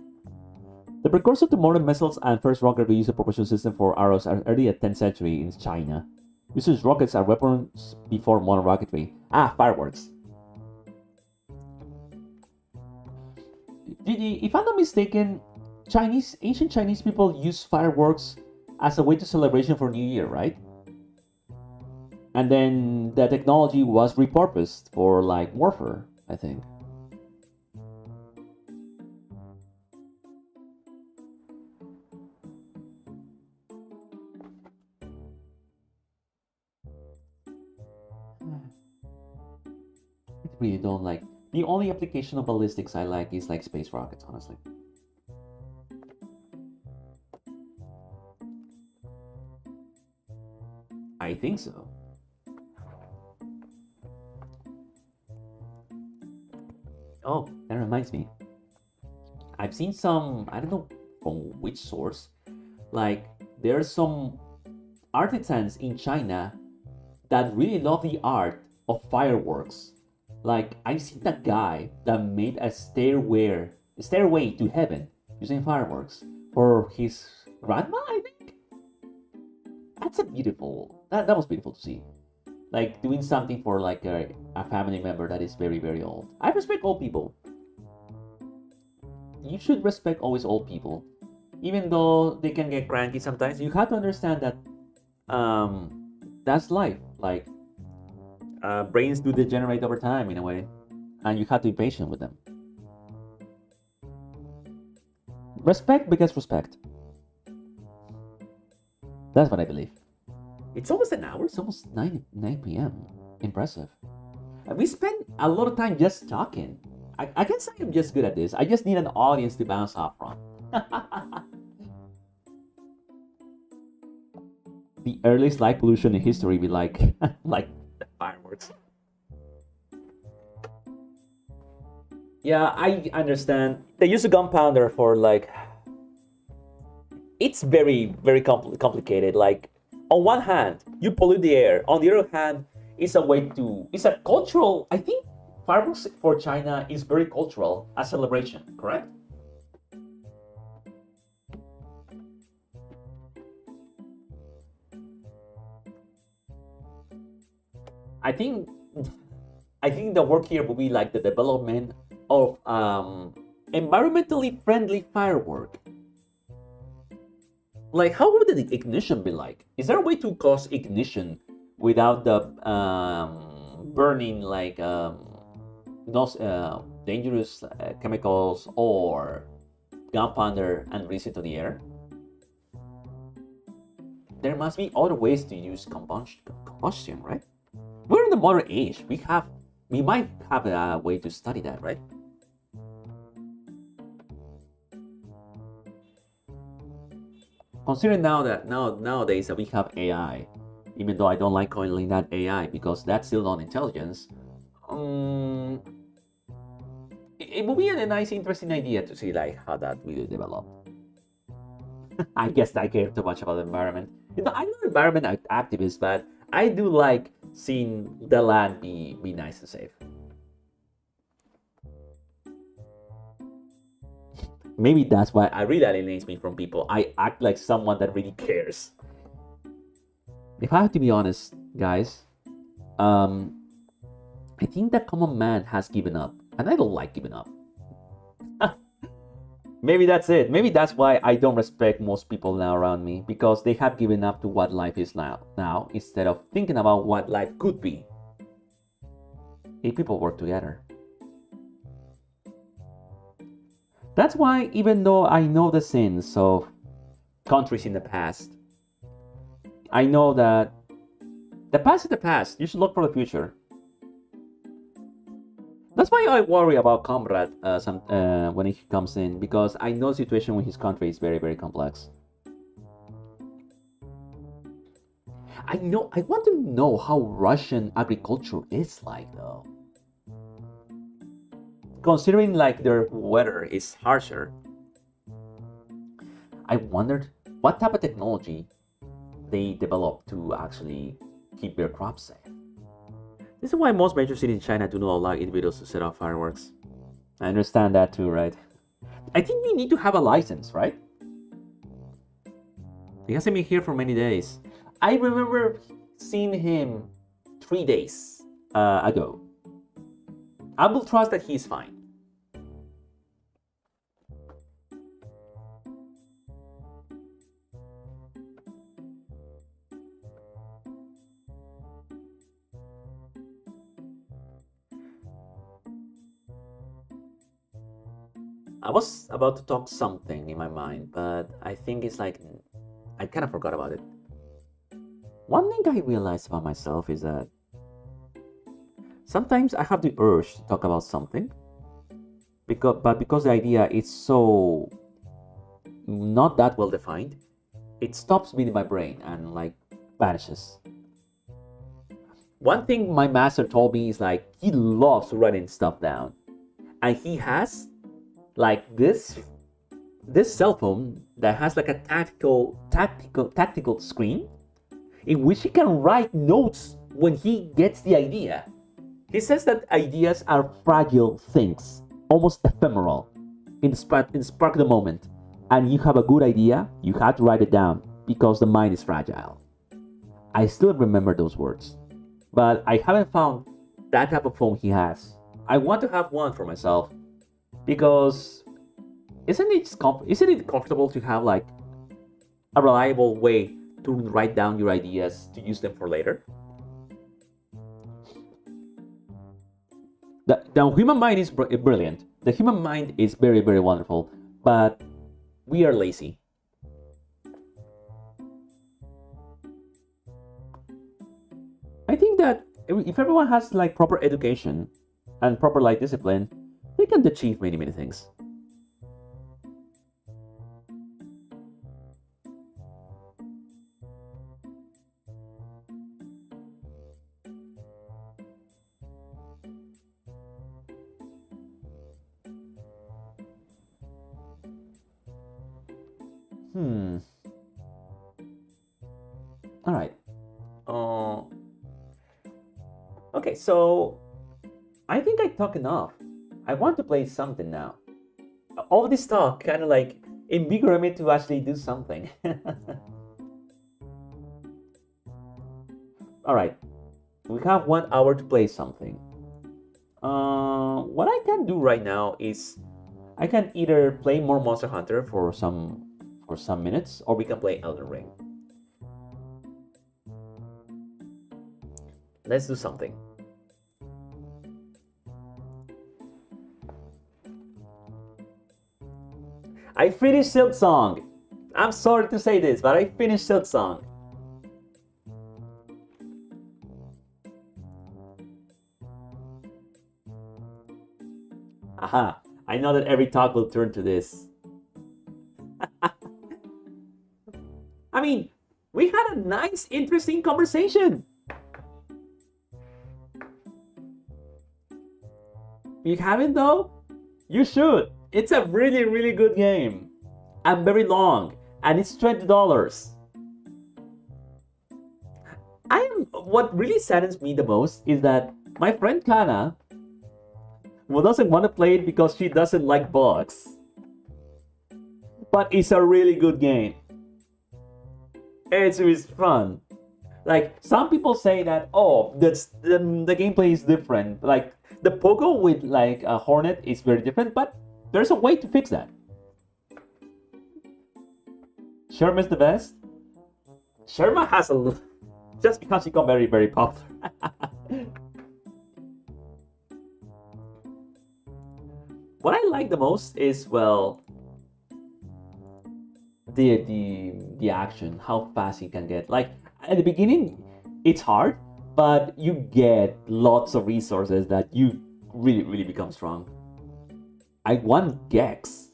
The precursor to modern missiles and first rocket reused propulsion system for arrows are early at 10th century in China. Uses rockets as weapons before modern rocketry. Fireworks. If I'm not mistaken, ancient Chinese people use fireworks as a way to celebration for New Year, right? And then the technology was repurposed for like warfare, I think. I really don't like. The only application of ballistics I like is like space rockets, honestly. I think so. Oh, that reminds me. I've seen some, I don't know from which source, like there's some artisans in China that really love the art of fireworks. Like I've seen that guy that made a stairway to heaven using fireworks for his grandma, I think. That's a beautiful. That was beautiful to see. Like doing something for like a family member that is very old. I respect old people. You should respect always old people, even though they can get cranky sometimes. You have to understand that that's life. Like brains do degenerate over time in a way, and you have to be patient with them. Respect begets respect. That's what I believe. It's almost an hour. It's almost 9 p.m. Impressive. And we spend a lot of time just talking. I can say I'm just good at this. I just need an audience to bounce off from. The earliest light pollution in history be like like the fireworks. Yeah, I understand. They use a gunpowder for like. It's very complicated. Like, on one hand, you pollute the air. On the other hand, it's a way to. It's a cultural. I think fireworks for China is very cultural, a celebration. Correct? I think. I think the work here will be like the development of environmentally friendly firework. Like, how would the ignition be like? Is there a way to cause ignition without the burning like those dangerous chemicals or gunpowder and release it to the air? There must be other ways to use combustion, right? We're in the modern age. We might have a way to study that, right? considering nowadays that we have AI, even though I don't like calling that AI because that's still not intelligence, it would be a nice, interesting idea to see like how that will develop. I guess I care too much about the environment. You know, I'm not an environment activist, but I do like seeing the land be nice and safe. Maybe that's why I really alienates me from people. I act like someone that really cares. If I have to be honest, guys, I think that common man has given up, and I don't like giving up. Maybe that's it. Maybe that's why I don't respect most people now around me, because they have given up to what life is now instead of thinking about what life could be if people work together. That's why, even though I know the sins of countries in the past, I know that the past is the past. You should look for the future. That's why I worry about Comrade when he comes in, because I know the situation with his country is very, very complex. I want to know how Russian agriculture is like, though. Considering like their weather is harsher, I wondered what type of technology they developed to actually keep their crops safe. This is why most major cities in China do not allow individuals to set off fireworks. I understand that too, right? I think you need to have a license, right? He hasn't been here for many days. I remember seeing him 3 days ago. I will trust that he's fine. I was about to talk something in my mind, but I think it's like I kind of forgot about it. One thing I realized about myself is that sometimes I have the urge to talk about something, because the idea is so not that well defined, it stops being in my brain and like vanishes. One thing my master told me is like he loves writing stuff down, and he has like this cell phone that has like a tactical screen in which he can write notes when he gets the idea. He says that ideas are fragile things, almost ephemeral, in the spark of the moment. And you have a good idea, you have to write it down because the mind is fragile. I still remember those words, but I haven't found that type of phone he has. I want to have one for myself because isn't it comfortable to have like a reliable way to write down your ideas to use them for later? The human mind is brilliant. The human mind is very, very wonderful, but we are lazy. I think that if everyone has like proper education and proper like discipline, they can achieve many, many things. All right. Okay, so I think I talk enough. I want to play something now. All this talk kind of like invigorate me to actually do something. All right, we have 1 hour to play something. What I can do right now is I can either play more Monster Hunter for some minutes, or we can play Elden Ring. Let's do something. I finished Silk Song. I'm sorry to say this, but I finished Silk Song. Aha, I know that every talk will turn to this. nice, interesting conversation. You haven't though? You should. It's a really, really good game. And very long. And it's $20. What really saddens me the most is that my friend Kana, who doesn't want to play it because she doesn't like bugs. But it's a really good game. It's fun. Like, some people say that, oh, the gameplay is different. Like, the Pogo with, like, a Hornet is very different, but there's a way to fix that. Sherma is the best. Sherma has just because he got very, very popular. What I like the most is, well, the action, how fast he can get. Like, at the beginning, it's hard, but you get lots of resources that you really, really become strong. I want Gex.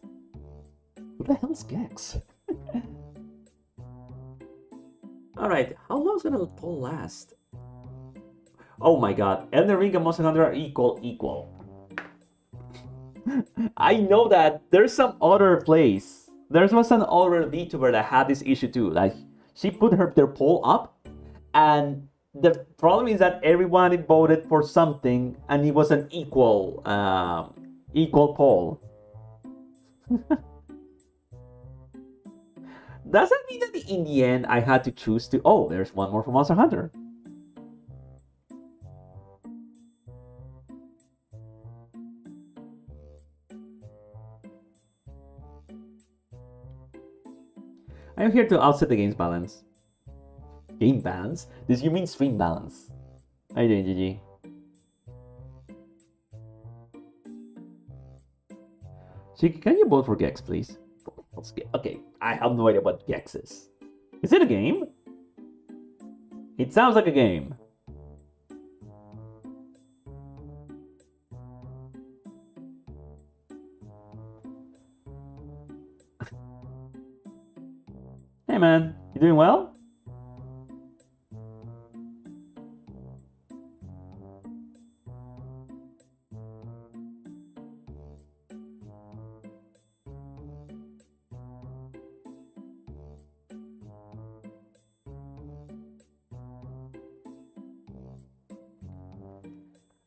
What the hell is Gex? Alright, how long is gonna poll last? Oh my god, Elden Ring and Monster Hunter are equal. I know that there's some other place. There was an other VTuber that had this issue too. Like, she put their poll up, and the problem is that everyone voted for something, and it was an equal poll. Does that mean that in the end I had to choose to... Oh, there's one more for Monster Hunter. I'm here to outset the game's balance. Game balance? Does you mean stream balance? How you doing, GG? Shiki, can you vote for Gex, please? Okay, I have no idea what Gex is. Is it a game? It sounds like a game. Hey man, you doing well?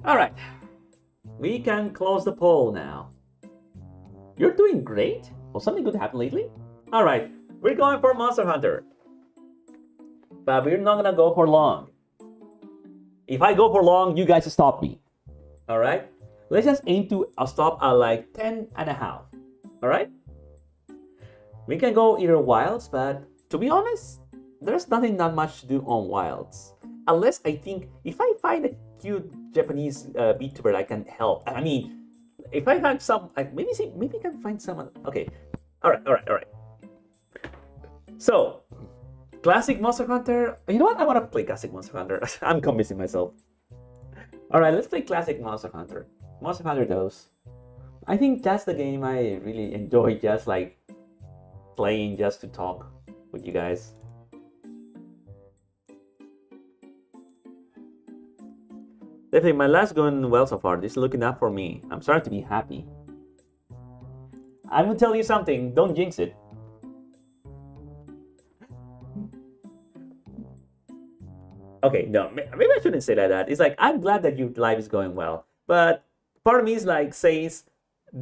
Alright, we can close the poll now. You're doing great? Well, something good happened lately? Alright, we're going for Monster Hunter. But we're not gonna go for long. If I go for long, you guys stop me. Alright? Let's just aim to stop at like 10 and a half. Alright? We can go either wilds, but to be honest, there's nothing that much to do on wilds. Unless I think, if I find a cute Japanese VTuber that can help. I mean, if I find some, maybe I can find someone. Okay, all right. So, classic Monster Hunter. You know what? I want to play classic Monster Hunter. I'm convincing myself. All right, let's play classic Monster Hunter. Monster Hunter those. I think that's the game I really enjoy. Just like playing, just to talk with you guys. Definitely, my last going well so far. This is looking up for me. I'm starting to be happy. I'm gonna tell you something. Don't jinx it. Okay, no, maybe I shouldn't say like that. It's like, I'm glad that your life is going well. But part of me is like, says,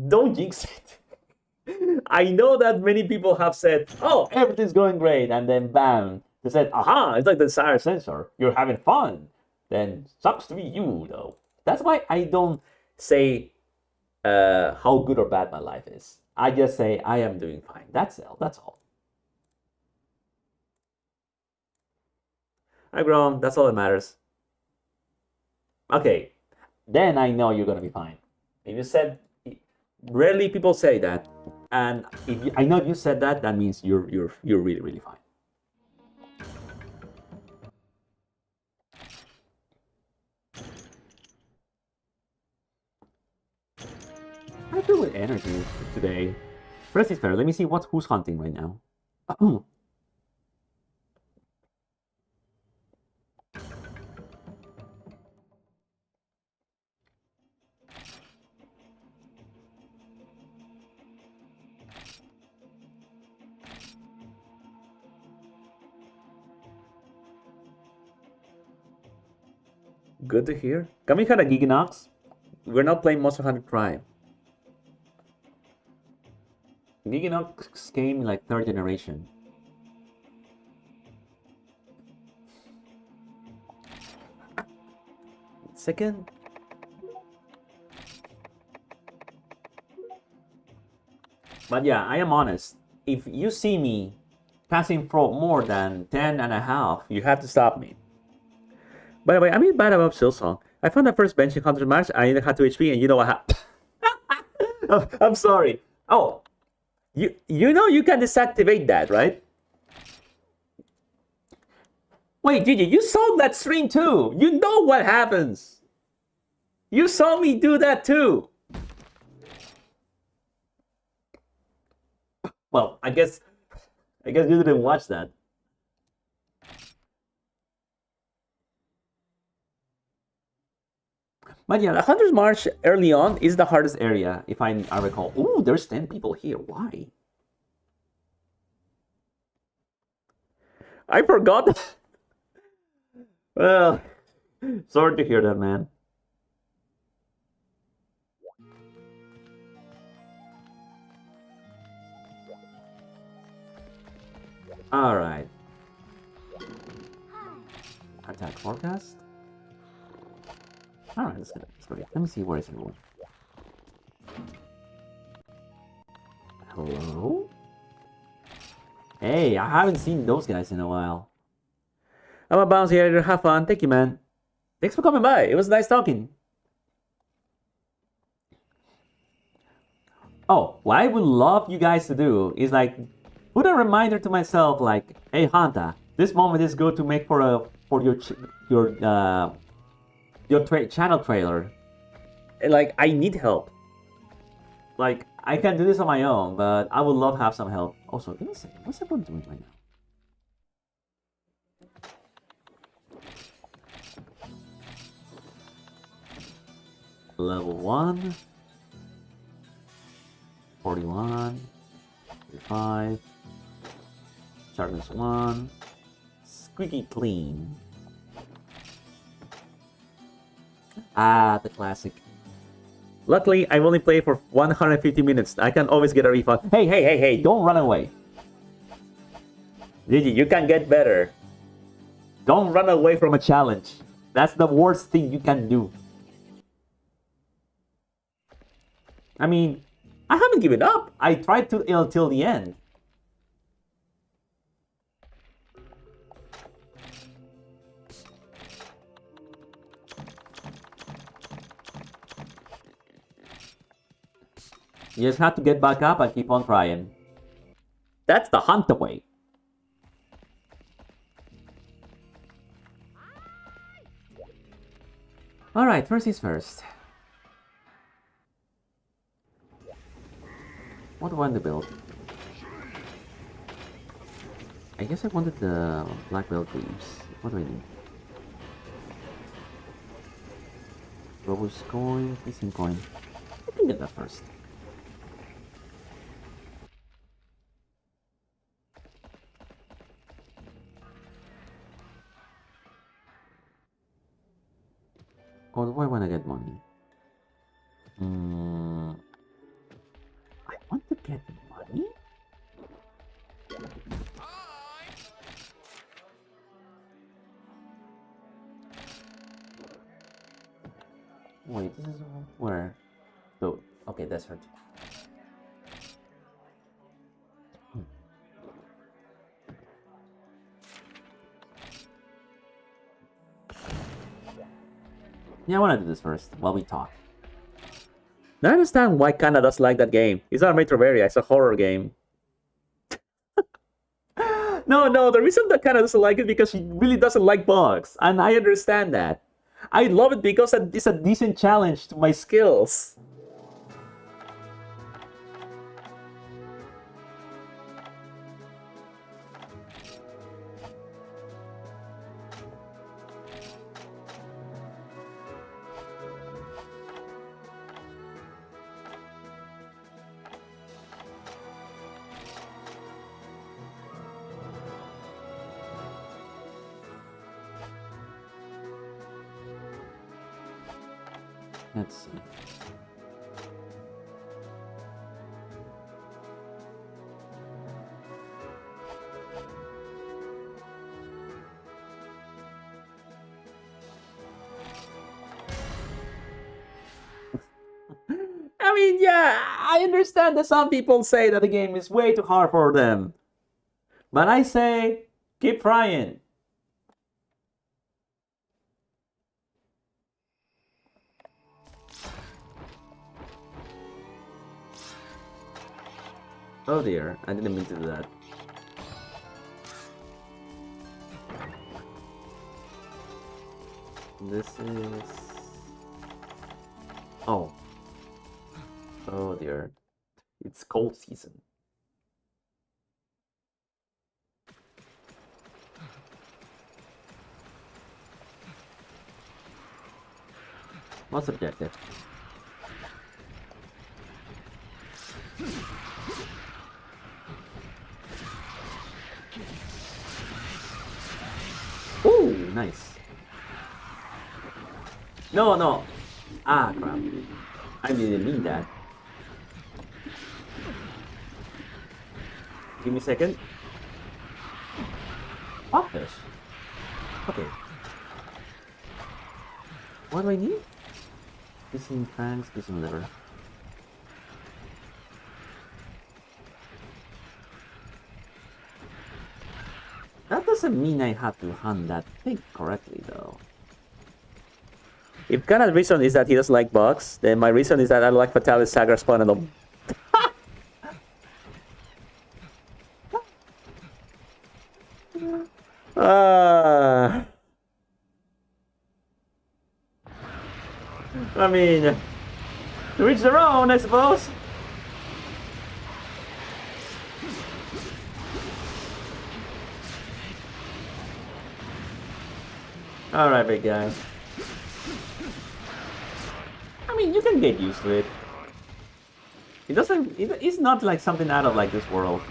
don't jinx it. I know that many people have said, oh, everything's going great. And then bam, they said, aha, it's like the Sire sensor. You're having fun. Then sucks to be you, though. That's why I don't say how good or bad my life is. I just say I am doing fine. That's all. Hi, Grom. That's all that matters. Okay, then I know you're gonna be fine. If you said, rarely people say that, and I know if you said that, that means you're really, really fine. I feel with energy today. First is fair. Let me see who's hunting right now. Good to hear. Can we have a Giganox? We're not playing Monster Hunter Prime. Giganox came in like 3rd generation. Second. But yeah, I am honest. If you see me passing for more than 10.5, you have to stop me. By the way, I mean bad about Silsong. I found the first bench in Hunter's match. I had 2 HP, and you know what happened? Oh, I'm sorry. Oh, you know you can deactivate that, right? Wait, Gigi, you saw that stream too. You know what happens. You saw me do that too. Well, I guess you didn't watch that. But yeah, the Hunter's March early on is the hardest area, if I recall. Ooh, there's 10 people here. Why? I forgot. Well, sorry to hear that, man. All right. Attack forecast. All right, let's go. Let me see where is everyone. Hello? Hey, I haven't seen those guys in a while. I'm a bouncy editor. Have fun. Thank you, man. Thanks for coming by. It was nice talking. Oh, what I would love you guys to do is like put a reminder to myself, like, hey, Hanta, this moment is good to make for your channel trailer. And, like, I need help. Like, I can do this on my own, but I would love to have some help. Also, give me a second. What's everyone doing right now? Level 1, 41, 35, sharpness 1, squeaky clean. Ah, the classic. Luckily, I've only played for 150 minutes. I can always get a refund. Hey, don't run away. Gigi, you can get better. Don't run away from a challenge. That's the worst thing you can do. I mean, I haven't given up. I tried to till the end. You just have to get back up and keep on trying. That's the Hanta way. Alright, first is first. What do I want to build? I guess I wanted the black belt leaves. What do I need? Robust coin, missing coin. I can get that first. Or do I want to get money? I want to get money? Wait, this is where? So, okay, that's her. Yeah, I want to do this first while we talk. Now I understand why Kana doesn't like that game. It's not a VTuberish, it's a horror game. No, the reason that Kana doesn't like it because she really doesn't like bugs. And I understand that. I love it because it's a decent challenge to my skills. Let's see. I mean, yeah, I understand that some people say that the game is way too hard for them. But I say, keep trying. Oh dear, I didn't mean to do that. This is... Oh. Oh dear. It's cold season. What's the objective? Ooh, nice. No, no. Ah, crap. I didn't mean that. Give me a second. Pupfish. Okay. What do I need? Fishing fangs, fishing liver. That doesn't mean I have to hunt that thing correctly, though. If Kana's reason is that he doesn't like bugs, then my reason is that I like Fatalis, Sagar, Spawn, and all. I mean, to each their own, I suppose. Alright, big guy. I mean, you can get used to it. It's not like something out of like this world.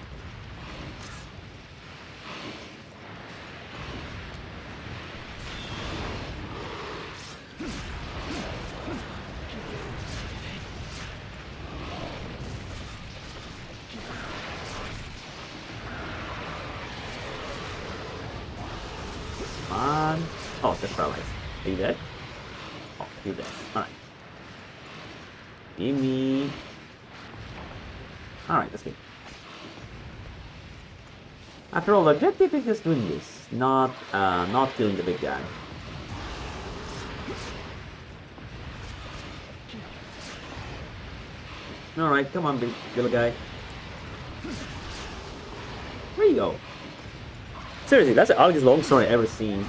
Oh, that's paralyzed. Are you dead? Oh, you're dead. Alright. Give me... Alright, that's good. After all, the objective is just doing this, not killing the big guy. Alright, come on, big little guy. Where you go? Seriously, that's the ugliest long story I've ever seen.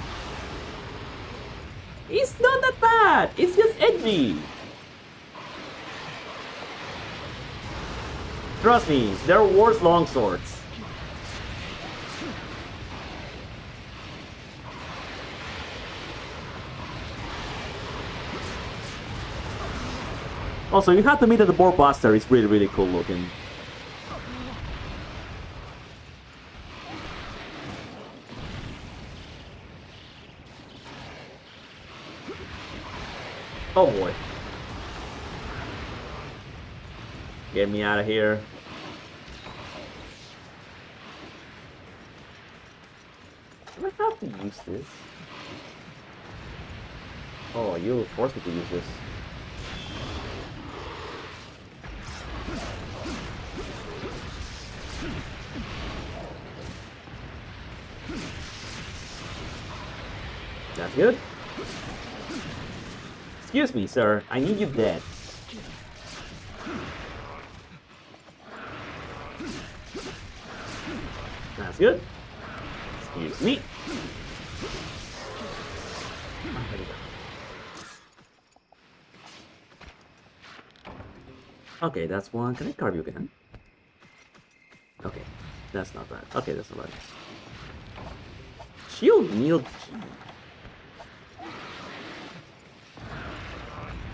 It's not that bad! It's just edgy! Trust me, there are worse longswords. Also, you have to admit that the boar buster is really, really cool looking. Oh boy. Get me out of here. Do I have to use this? Oh, you forced me to use this. That's good. Excuse me, sir. I need you dead. That's good. Excuse me. Okay, that's one. Can I carve you again? Okay, that's not bad. Okay, that's not bad. Shield meal.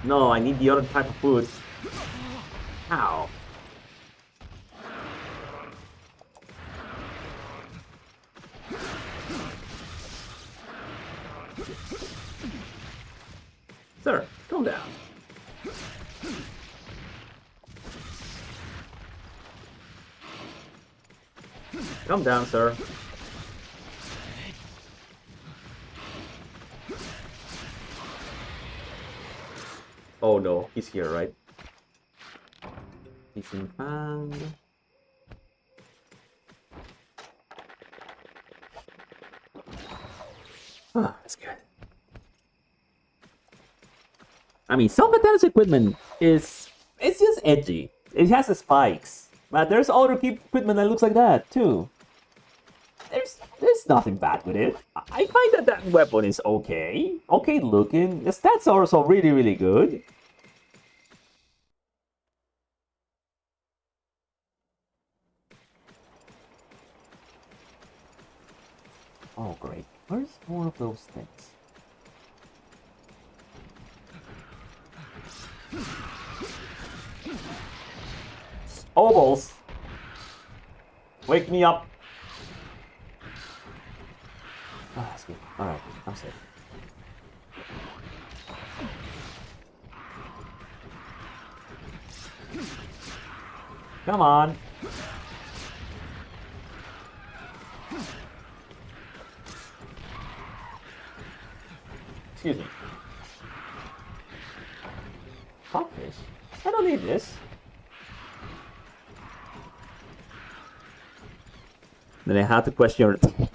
No, I need the other type of food. Ow. Sir, calm down. Calm down, sir. Oh no, he's here, right? He's in found. Oh, that's good. I mean, self-defense equipment it's just edgy. It has the spikes, but there's other equipment that looks like that too. There's nothing bad with it. I find that that weapon is okay looking. The stats are also really good. Oh great, where's more of those things? Ovals! Wake me up! Oh, that's good. Alright, I'm safe. Come on! Excuse me. Hotfish? I don't need this. Then I had to question her.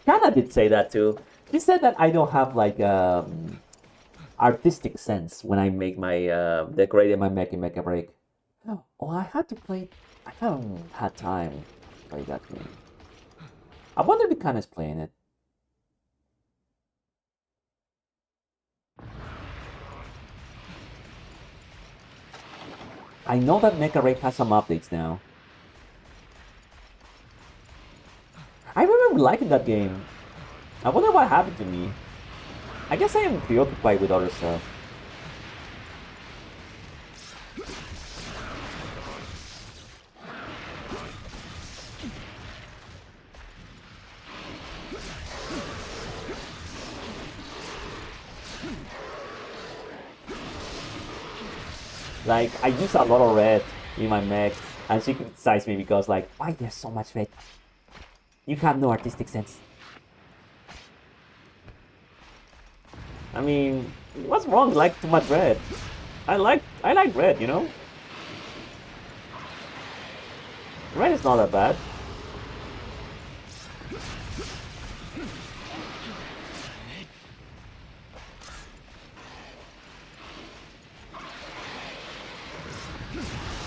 Kana did say that too. She said that I don't have like artistic sense when I make my decorating my mech in Mecha Break. Oh, I had to play. I haven't had time to play that game. I wonder if Kana's playing it. I know that Mecha Break has some updates now. I remember liking that game. I wonder what happened to me. I guess I am preoccupied with other stuff. Like, I use a lot of red in my mech, and she criticized me because, like, why there's so much red? You have no artistic sense. I mean, what's wrong with like too much red? I like red, you know? Red is not that bad.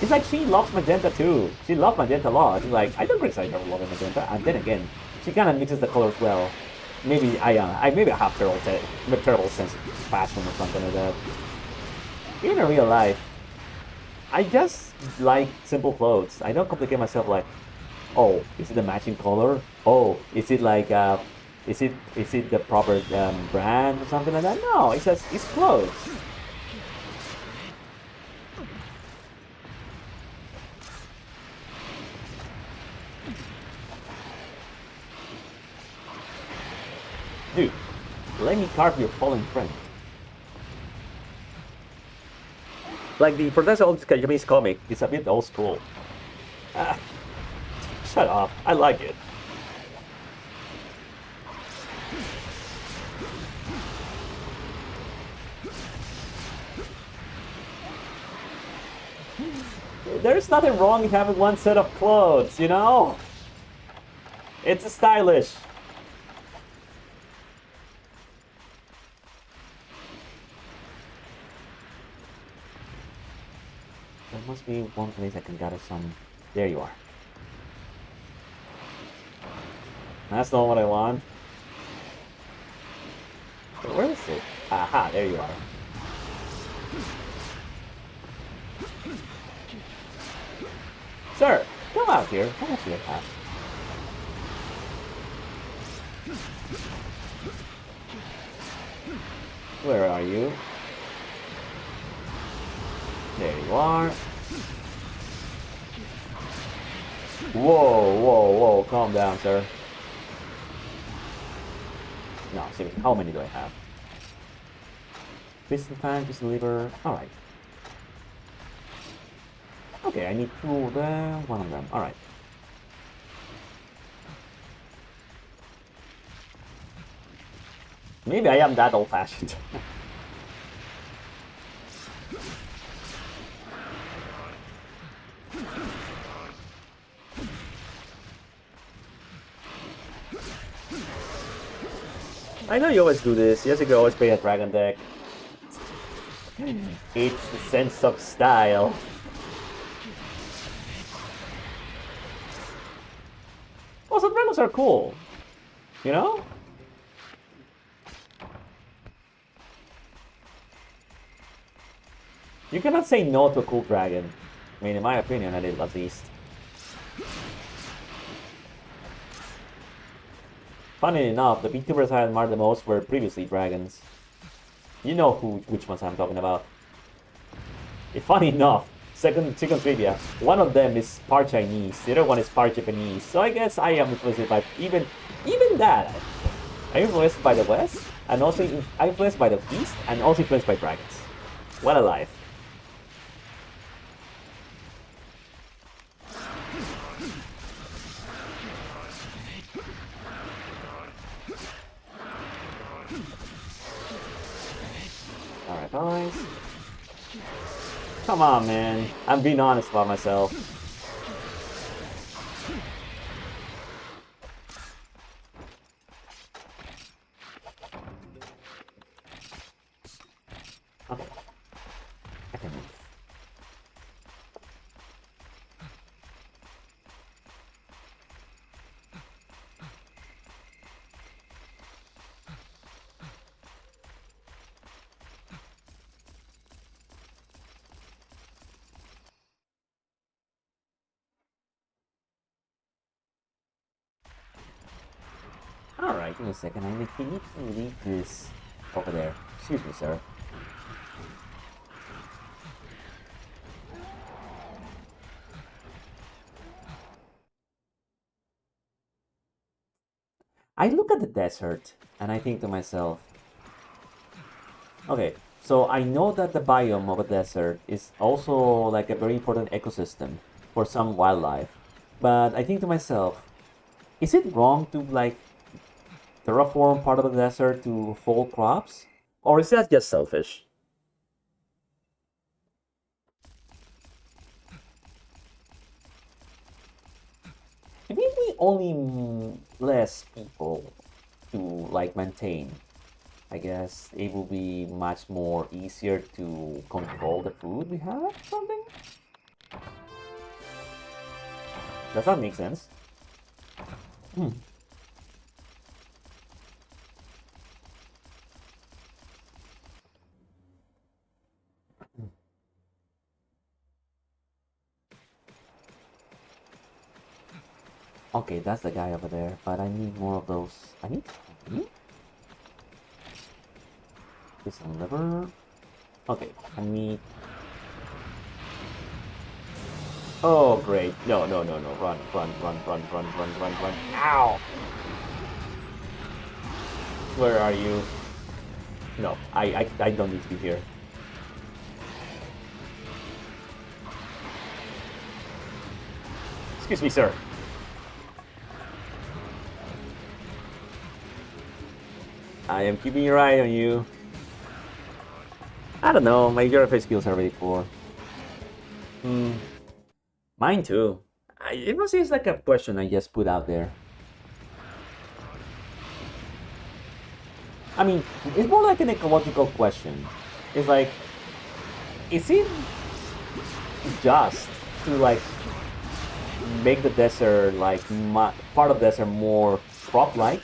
It's like she loves magenta too. She loves magenta a lot. She's like, I don't criticize her loving magenta. And then again, she kind of mixes the colors well. Maybe maybe I have terrible sense of fashion or something like that. Even in real life, I just like simple clothes. I don't complicate myself like, oh, is it the matching color? Oh, is it like is it the proper brand or something like that? No, it's just it's clothes. Dude, let me carve your fallen friend. Like the protagonist of the Japanese comic is a bit old school. Shut up, I like it. There's nothing wrong in having one set of clothes, you know? It's stylish. There must be one place I can gather some. There you are. That's not what I want. But where is it? Aha, there you are. Sir, come out here. How much do you have? Where are you? There you are. Whoa, calm down, sir. No, seriously, how many do I have? Piston fan, piston lever, alright. Okay, I need two of them, one of them, alright. Maybe I am that old-fashioned. I know you always do this. Yes, you can always play a dragon deck. It's the sense of style. Also, dragons are cool. You know? You cannot say no to a cool dragon. I mean, in my opinion, at least. Funny enough, the VTubers I admired the most were previously dragons. You know which ones I'm talking about. Funny enough, second trivia, one of them is part Chinese, the other one is part Japanese. So I guess I am influenced by even that. I'm influenced by the West, and also I'm influenced by the East, and also influenced by dragons. What a life. Alright, guys. Come on, man. I'm being honest about myself. Okay. I can move. Alright, give me a second. I need to leave this over there. Excuse me, sir. I look at the desert and I think to myself, okay, so I know that the biome of a desert is also like a very important ecosystem for some wildlife. But I think to myself, is it wrong to like terraform part of the desert to hold crops? Or is that just selfish? If we only less people to like maintain, I guess it will be much more easier to control the food we have, something? Does that make sense? Okay, that's the guy over there, but I need more of those. I need this liver. Okay, I need. Oh, great. No, no, no, no. Run, run, run, run, run, run, run, run. Ow! Where are you? No, I don't need to be here. Excuse me, sir. I am keeping your eye on you. I don't know, my geography skills are really poor. Mine too. It was just like a question I just put out there. I mean, it's more like an ecological question. It's like, is it just to like make the desert like part of the desert more crop-like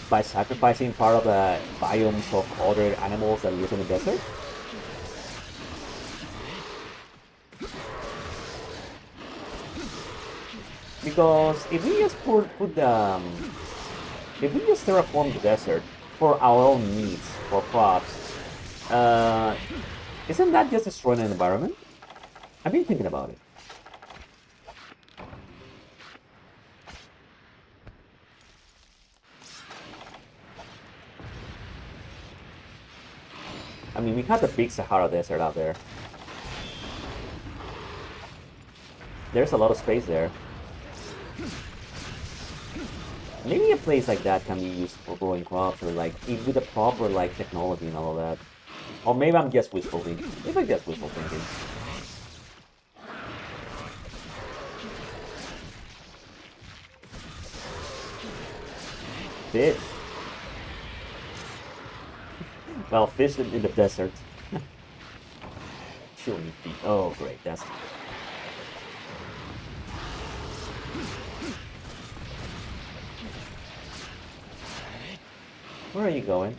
by sacrificing part of the biomes of other animals that live in the desert? Because if we just if we just terraform the desert for our own needs, for crops, isn't that just destroying an environment? I've been thinking about it. I mean, we have the big Sahara Desert out there. There's a lot of space there. Maybe a place like that can be used for growing crops, or like with the proper like technology and all of that. Or maybe I'm just wishful thinking. Maybe I'm just wishful thinking. Fish. Well, fish in the desert. She'll eat feet. Oh, great. That's good. Where are you going?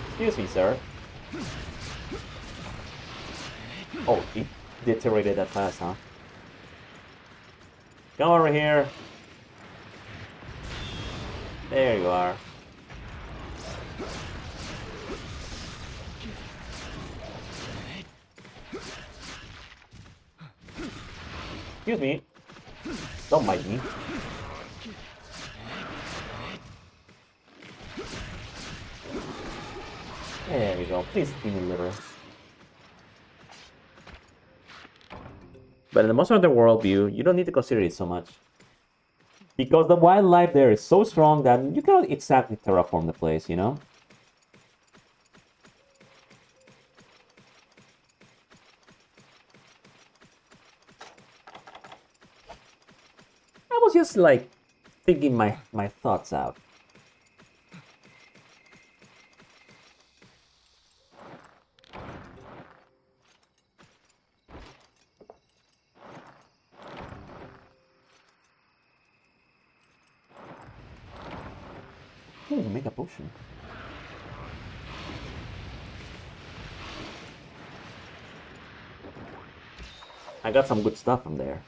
Excuse me, sir. Oh, it deteriorated that fast, huh? Come over here. There you are. Excuse me. Don't bite me. There we go. Please give me liver. But in the Monster Hunter world view, you don't need to consider it so much. Because the wildlife there is so strong that you cannot exactly terraform the place, you know? I was just like thinking my thoughts out. Ooh, make a potion. I got some good stuff from there.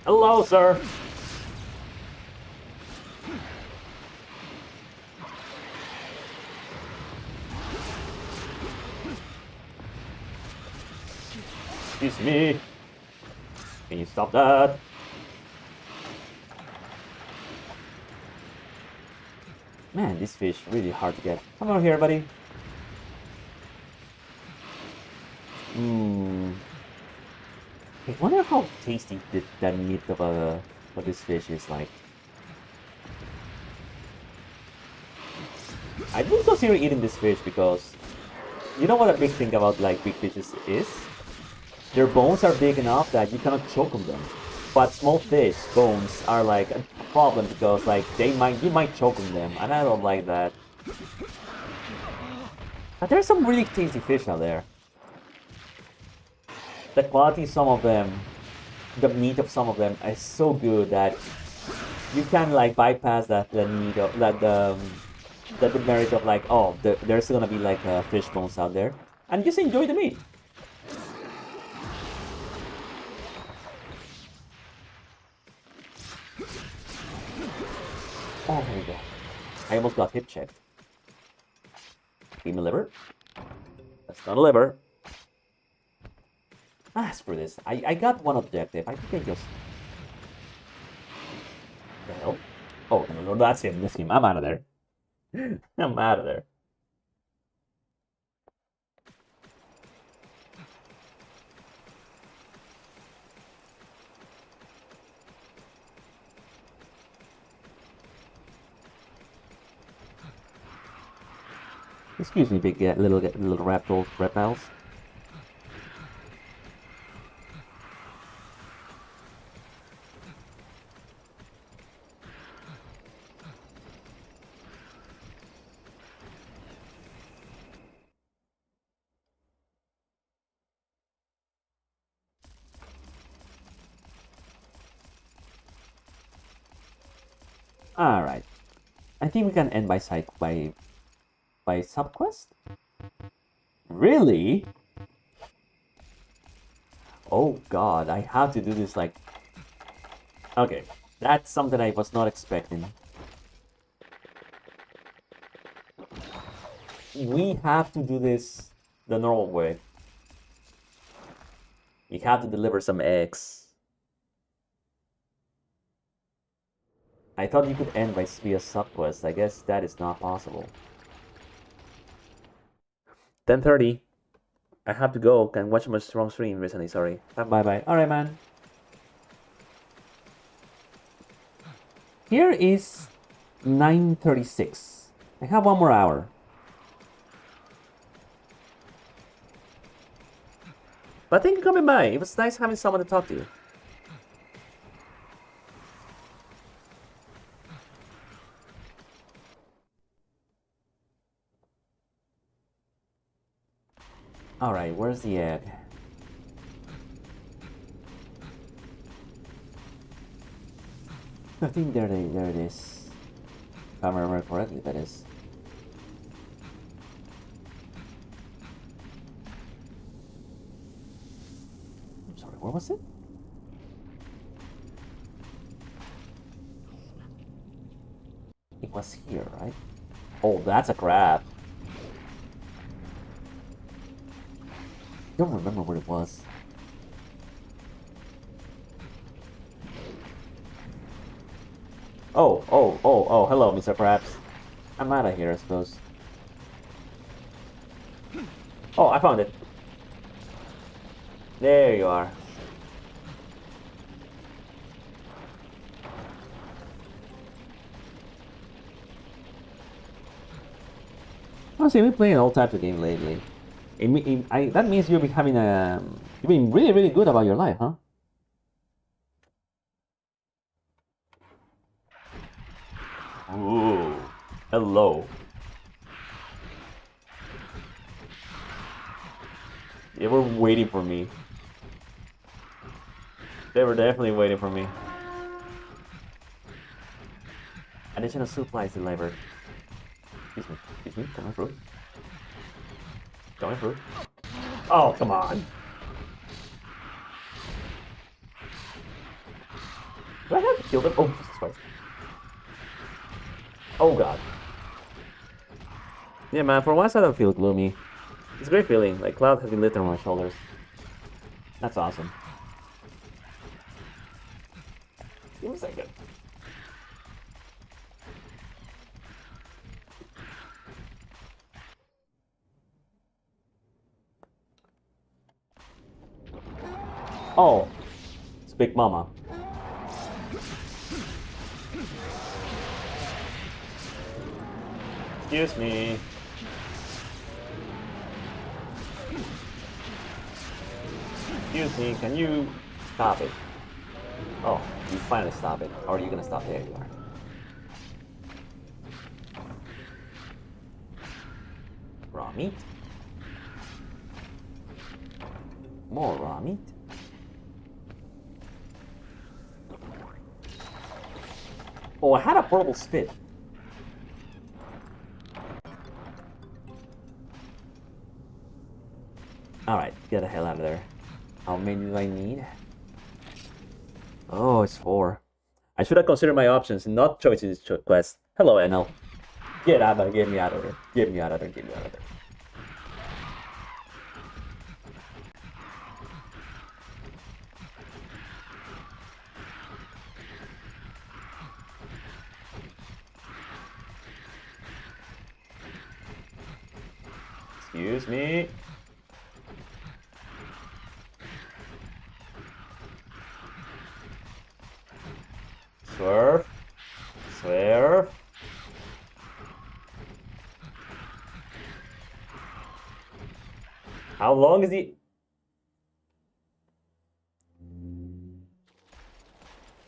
Hello, sir. Excuse me. Can you stop that? Man, this fish really hard to get. Come over here, buddy. I wonder how tasty that meat of this fish is like. I would consider eating this fish because you know what a big thing about like big fishes is? Their bones are big enough that you cannot choke on them. But small fish bones are like a problem because like you might choke on them, and I don't like that. But there's some really tasty fish out there. The quality of some of them, the meat of some of them is so good that you can like bypass that the need of that the merit of like, oh, there's gonna be like fish bones out there, and just enjoy the meat. Oh, there you go. I almost got hip checked. Give me liver. That's not a liver. Ah, screw this. I got one objective. I think I just... The hell? Oh, no, that's him. That's him. I'm out of there. I'm out of there. Excuse me, big little reptiles. All right. I think we can end by subquest. Really? Oh God, I have to do this like. Okay, that's something I was not expecting. We have to do this the normal way. We have to deliver some eggs. I thought you could end by via subquest. I guess that is not possible. 10:30. I have to go. Can watch my strong stream recently. Sorry. Bye. All right, man. Here is 9:36. I have 1 more hour. But thank you for coming by. It was nice having someone to talk to. Alright, where's the egg? I think there it is. If I remember correctly, that is. I'm sorry, where was it? It was here, right? Oh, that's a crab. Don't remember where it was. Oh, hello, Mr. Krabs. I'm out of here, I suppose. Oh, I found it. There you are. Honestly, I've been playing all types of games lately. That means you've been having you've been really, really good about your life, huh? Ooh, hello. They were waiting for me. They were definitely waiting for me. Additional supplies delivered. Excuse me, coming through. Going through. Oh, come on. Do I have to kill them? Oh, Jesus Christ. Oh, God. Yeah, man, for once I don't feel gloomy. It's a great feeling, like cloud has been lifted on my shoulders. That's awesome. Give me a second. Oh, it's Big Mama. Excuse me. Excuse me, can you stop it? Oh, you finally stop it. Or are you gonna stop? There you are. Raw meat. More raw meat. Oh, I had a portable spit. Alright, get the hell out of there. How many do I need? Oh, it's 4. I should have considered my options and not choosing this quest. Hello, NL. Get out of there, get me out of there. Get me out of there, get me out of there. Excuse me. Swerve. Swerve. How long is he?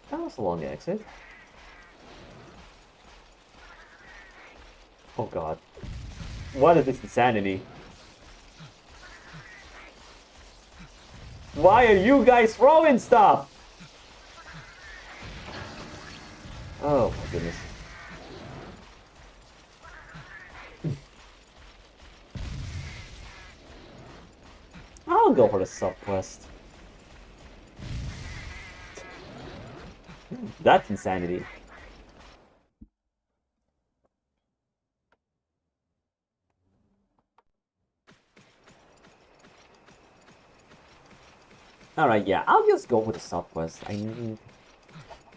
That was a long exit. Oh god. What is this insanity? Why are you guys throwing stuff? Oh my goodness. I'll go for the sub quest. That's insanity. Alright, yeah, I'll just go with the sub quest. I need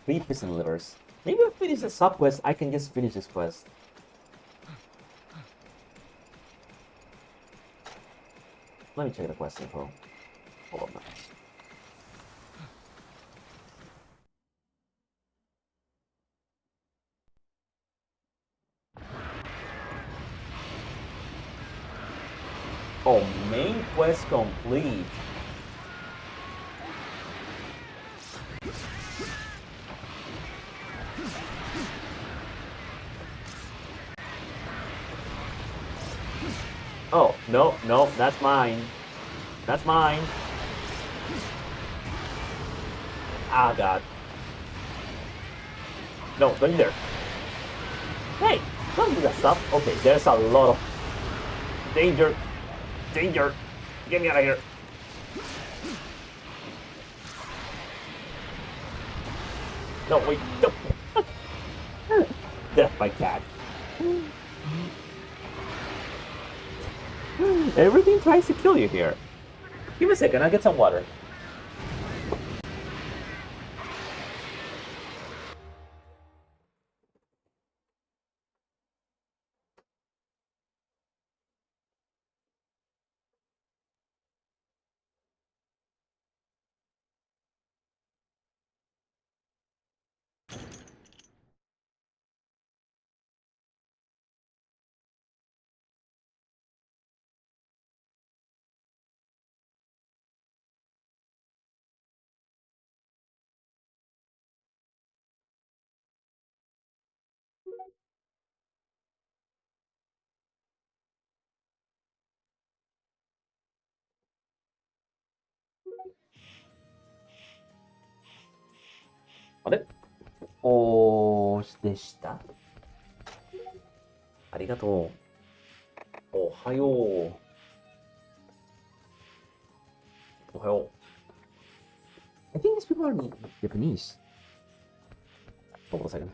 3 piston livers. Maybe if I finish the sub quest, I can just finish this quest. Let me check the quest info. Hold on now. Oh, main quest complete. Oh, no, no, that's mine. That's mine. Ah, God. No, don't in there. Hey, don't do that stuff. Okay, there's a lot of danger. Danger. Get me out of here. No, wait. No. Death by cat. Everything tries to kill you here. Give me a second, I'll get some water. Aれおーでした。ありがとう。おはよう。おはよう。I think these people are Japanese. Hold on a second.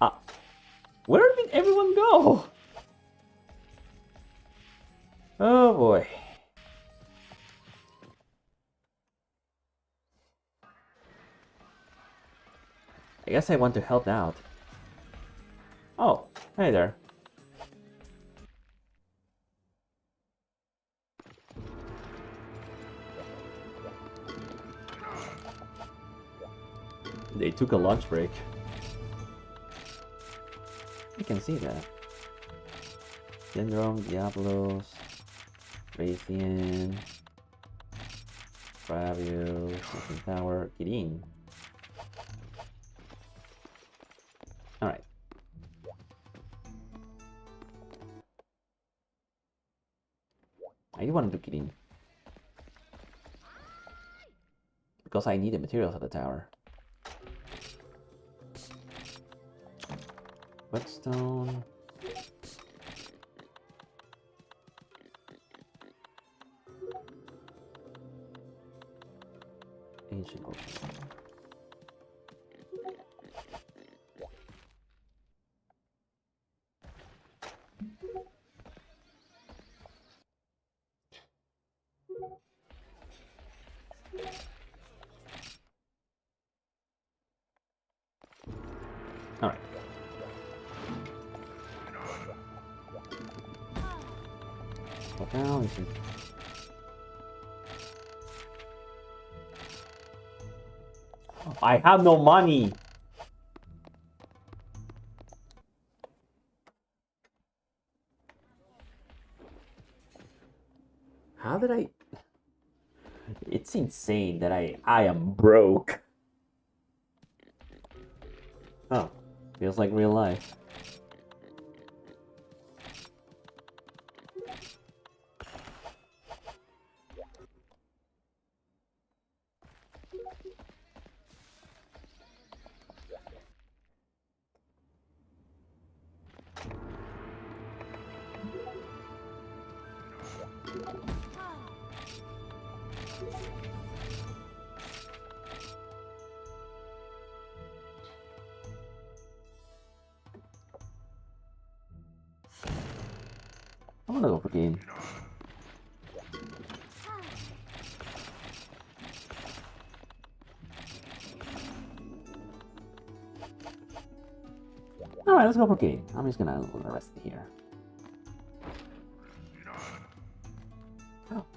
Ah, where did everyone go? Oh boy. I guess I want to help out. Oh, hey there. They took a lunch break. You can see that. Syndrome, Diablos, Raytheon, Bravio, Second Tower, get in. Alright. I wanted to get in. Because I need the materials at the tower. Whetstone. Ancient Ocean. Alright. What now is it? I have no money! How did I... It's insane that I am broke. Oh, feels like real life. I'm gonna go for game. Alright, let's go for Kate. I'm just gonna rest here.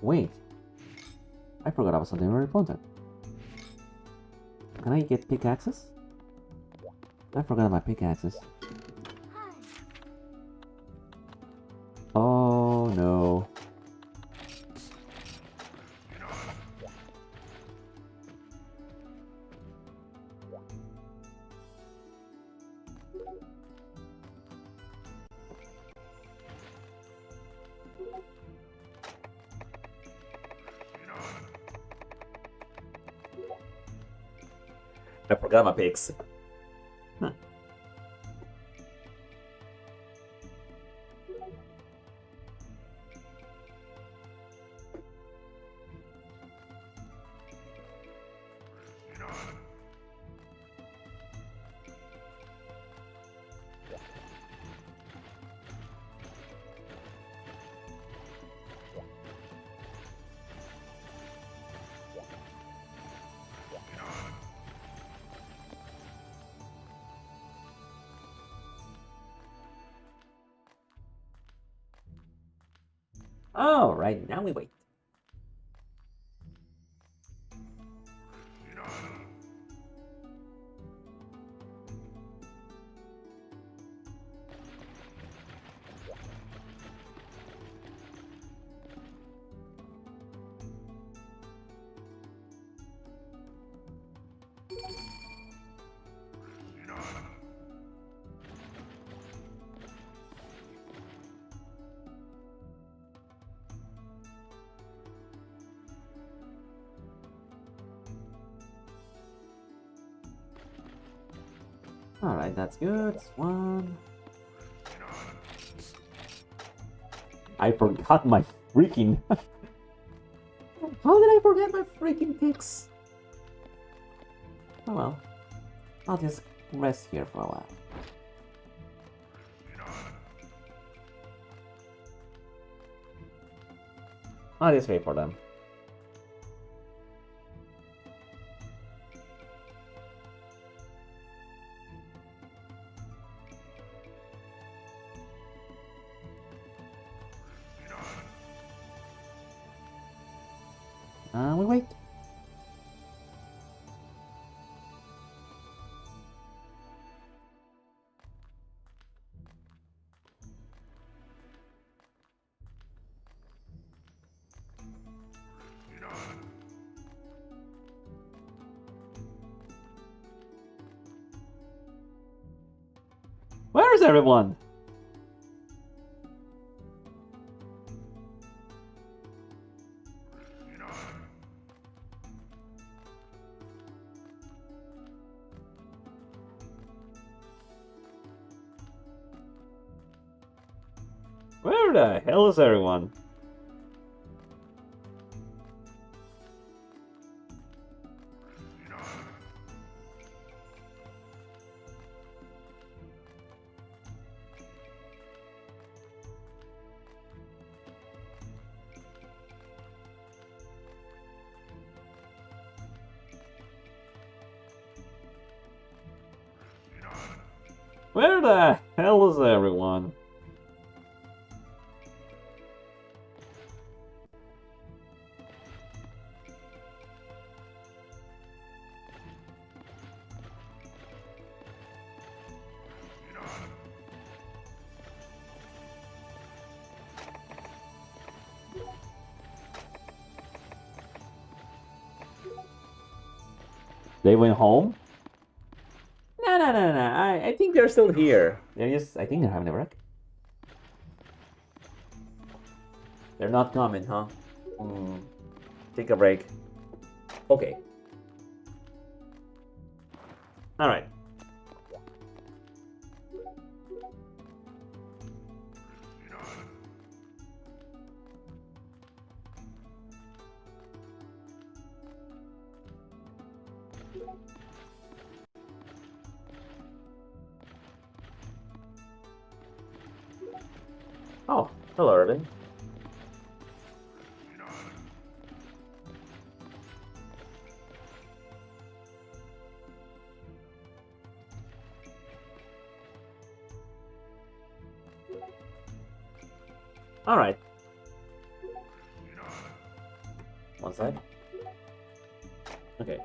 Wait. I forgot about something very important. Can I get pickaxes? I forgot my pickaxes. Oh no. I forgot my picks. Huh. All right, now we wait. Alright, that's good. One. I forgot my freaking... How did I forget my freaking picks? Oh well. I'll just rest here for a while. I'll just wait for them. We wait. Where is everyone? Where the hell is everyone? Where the hell is everyone? They went home? No. I think they're still here. I think they're having a break. They're not coming, huh? Take a break. Okay. Alright. Oh, hello, Irving. Alright. One side. Okay.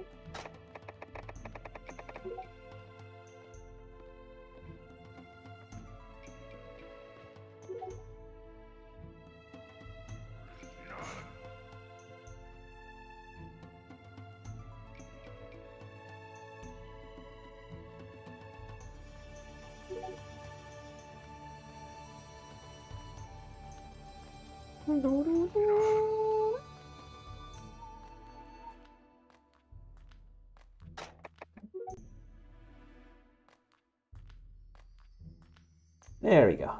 There we go.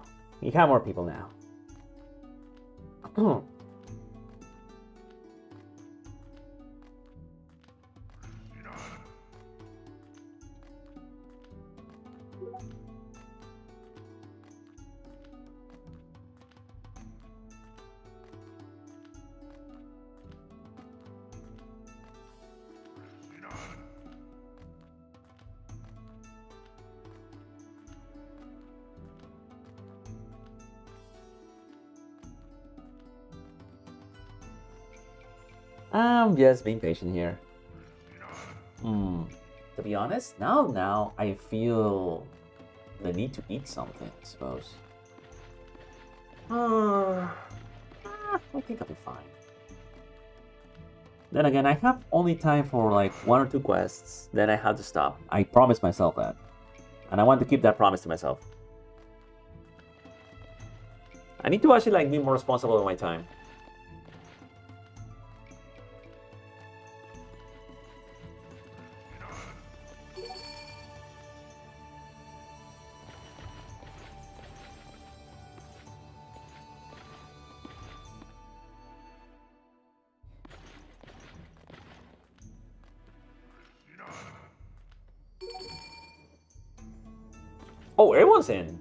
You have more people now. I'm just being patient here. To be honest, now I feel the need to eat something, I suppose. I think I'll be fine. Then again, I have only time for like 1 or 2 quests, then I have to stop. I promised myself that. And I want to keep that promise to myself. I need to actually like be more responsible with my time. Oh, everyone's in.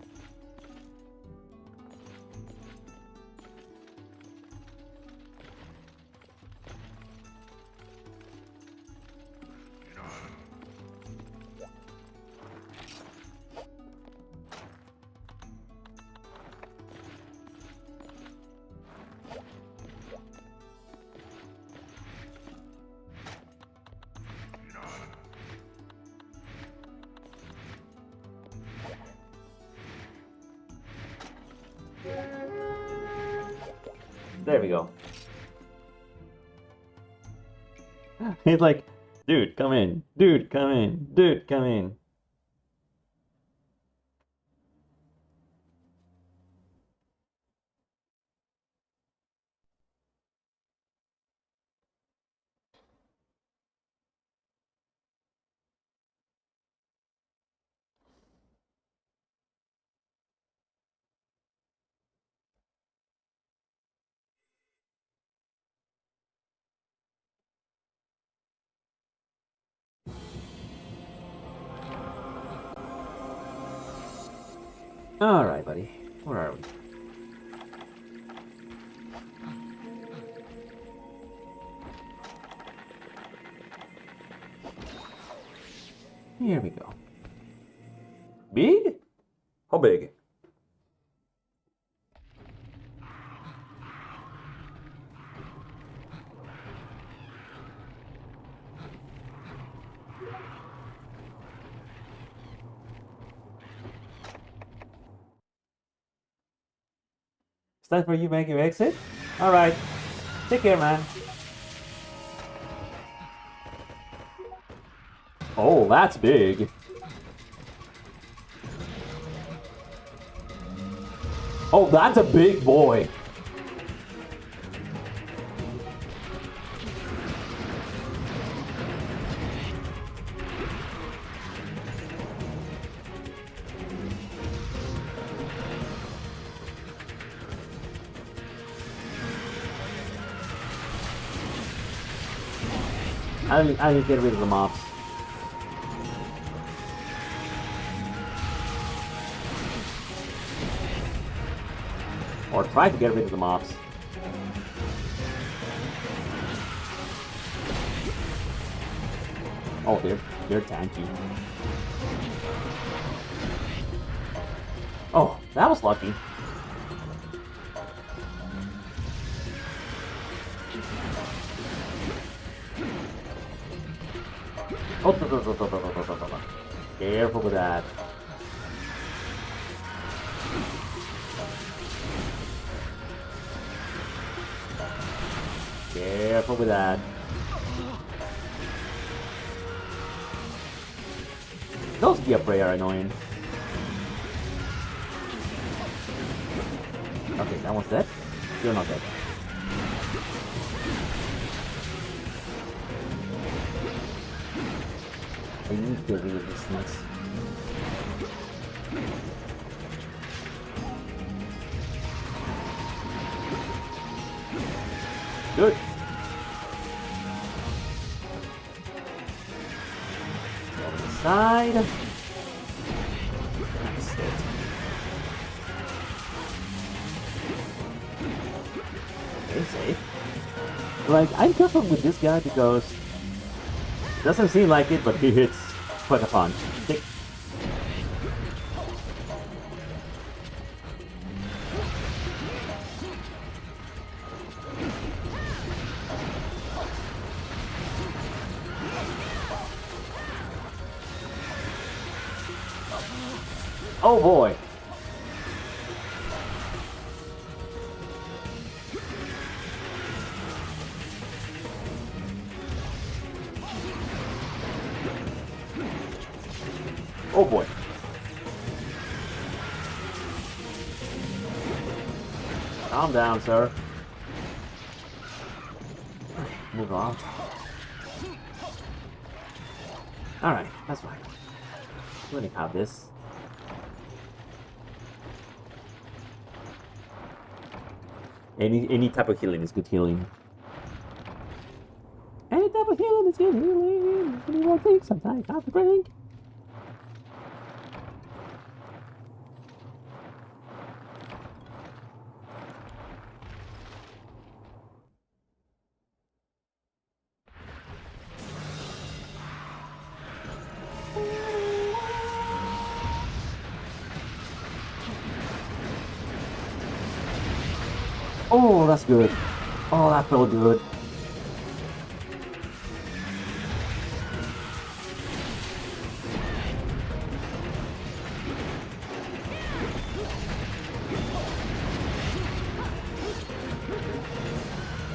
There we go. He's like, dude, come in. Dude, come in. Dude, come in. All right, buddy. Where are we? Here we go. Big? How big? It's time for you to make your exit? Alright. Take care, man. Oh, that's big. Oh, that's a big boy. I need to get rid of the mobs. Or try to get rid of the mobs. Oh, they're tanky. Oh, that was lucky. Oh, careful with that. Careful with that. Those Gear are annoying. Okay, that one's dead. You're not dead. I need to get rid of these things. Good. Go on the side. Nice hit. Okay, safe. Like, I'm careful with this guy because doesn't seem like it, but he hits quite a punch. Tick. Oh boy. Oh boy. Calm down, sir. Move on. Alright, that's fine. Let me have this. Any type of healing is good healing. Any type of healing is good healing. It won't take some time to drink. Oh, that's good. Oh, that felt good.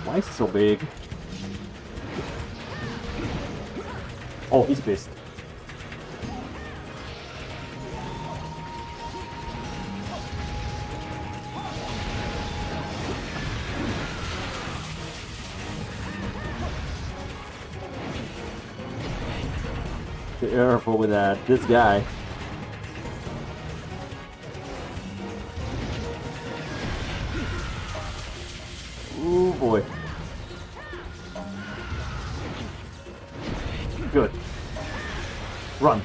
Why is it so big? Oh, he's pissed. Careful with that. This guy. Ooh boy. Good. Run.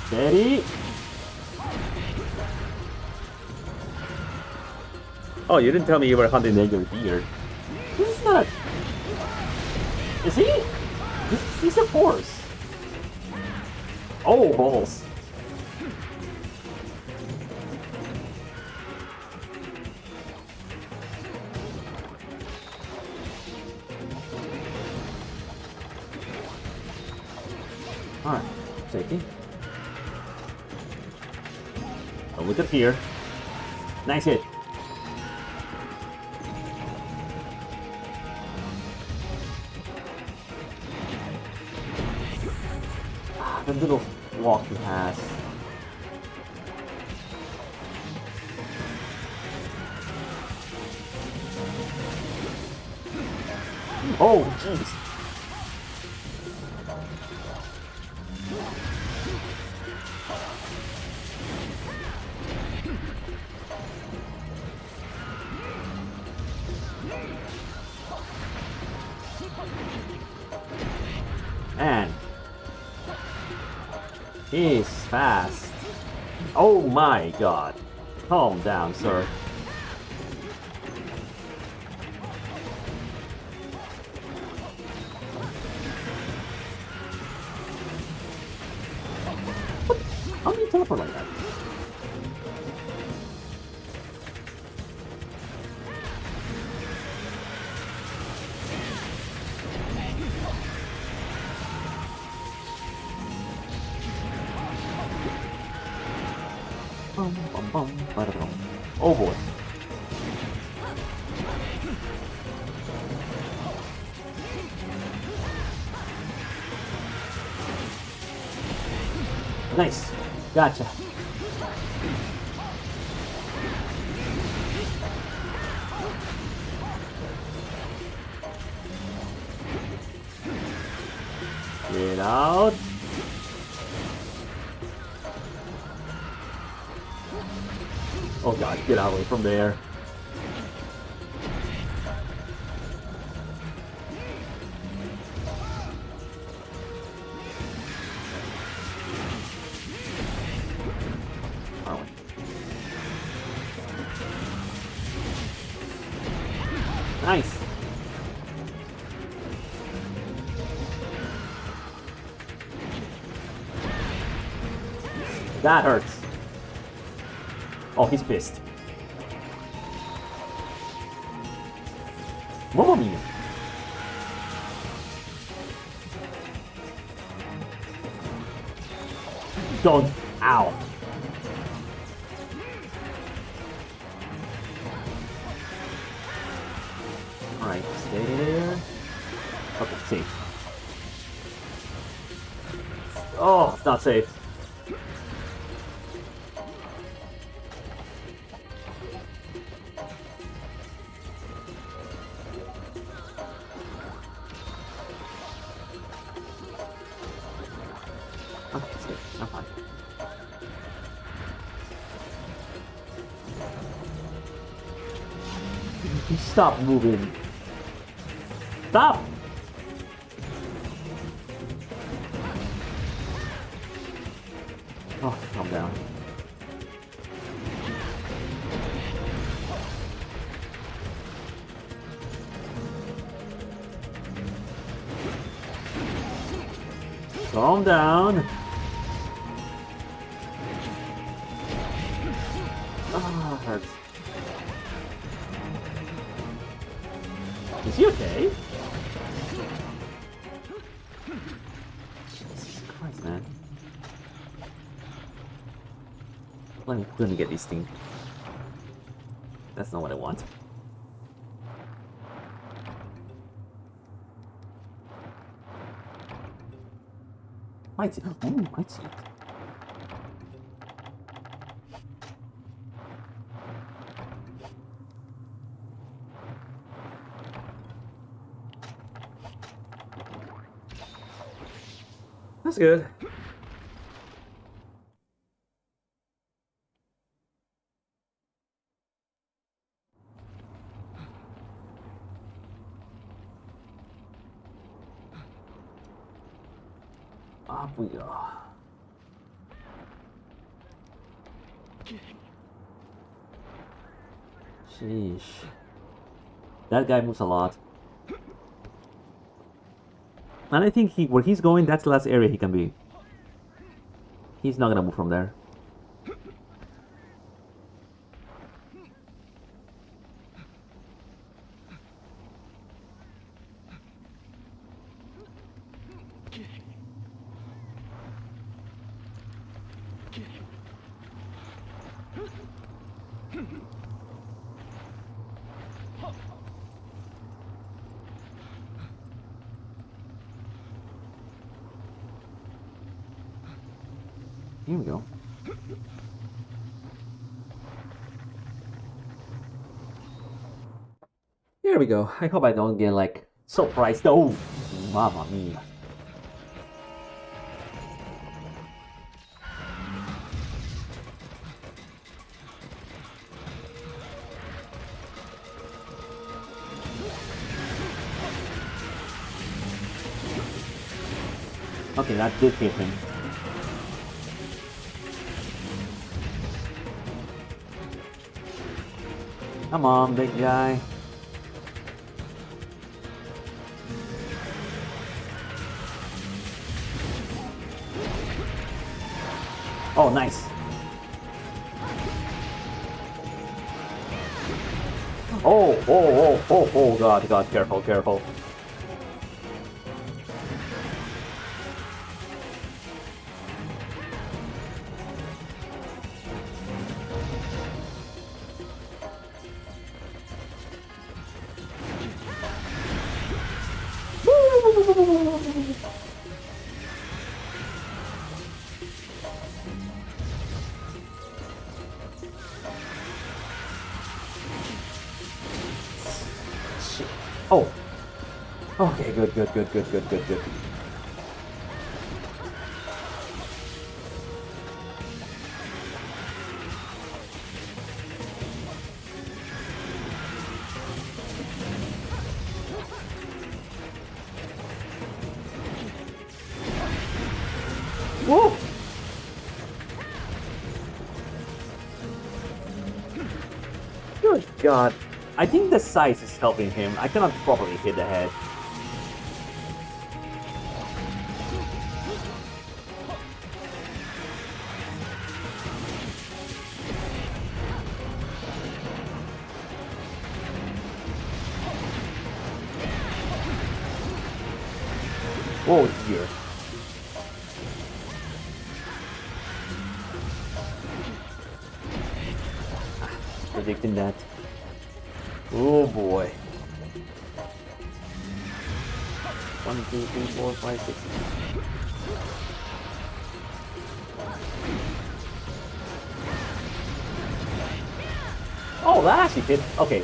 Steady. Oh, you didn't tell me you were hunting your deer. This is not. Is he? He's a horse. Oh, balls. Alright, safety. Oh, look up here. Nice hit. The little walk he has. Oh, jeez. And he's fast. Oh my god. Calm down, sir. What? How do you teleport like that? bum, ba-da-bum. Oh boy. Nice. Gotcha. Get out. Oh god, get away from there. Nice. That hurts. Oh, he's pissed. Mamma mia. Don't. Ow. Alright, stay there. Okay, safe. Oh, it's not safe. Okay, it's safe. I'm fine. Stop moving. Stop! Oh, calm down. Calm down. Ah, hurts. Is he okay? Jesus Christ, man. Let me get this thing. That's not what I want. Might see. Ooh, might see it. That's good. Up we go. Sheesh. That guy moves a lot. And I think where he's going, that's the last area he can be. He's not gonna move from there. Here we go. Here we go. I hope I don't get like surprised. Oh, mamma mia. Okay, that did hit him. Come on, big guy. Oh, nice. Oh, God, careful, careful. Oh. Okay, good, good, good, good, good, good, good. Whoa! Good God. I think the size is helping him. I cannot properly hit the head. Oh dear. Predicting that. Oh boy. 1, 2, 3, 4, 5, 6. Oh, that actually hit. Okay.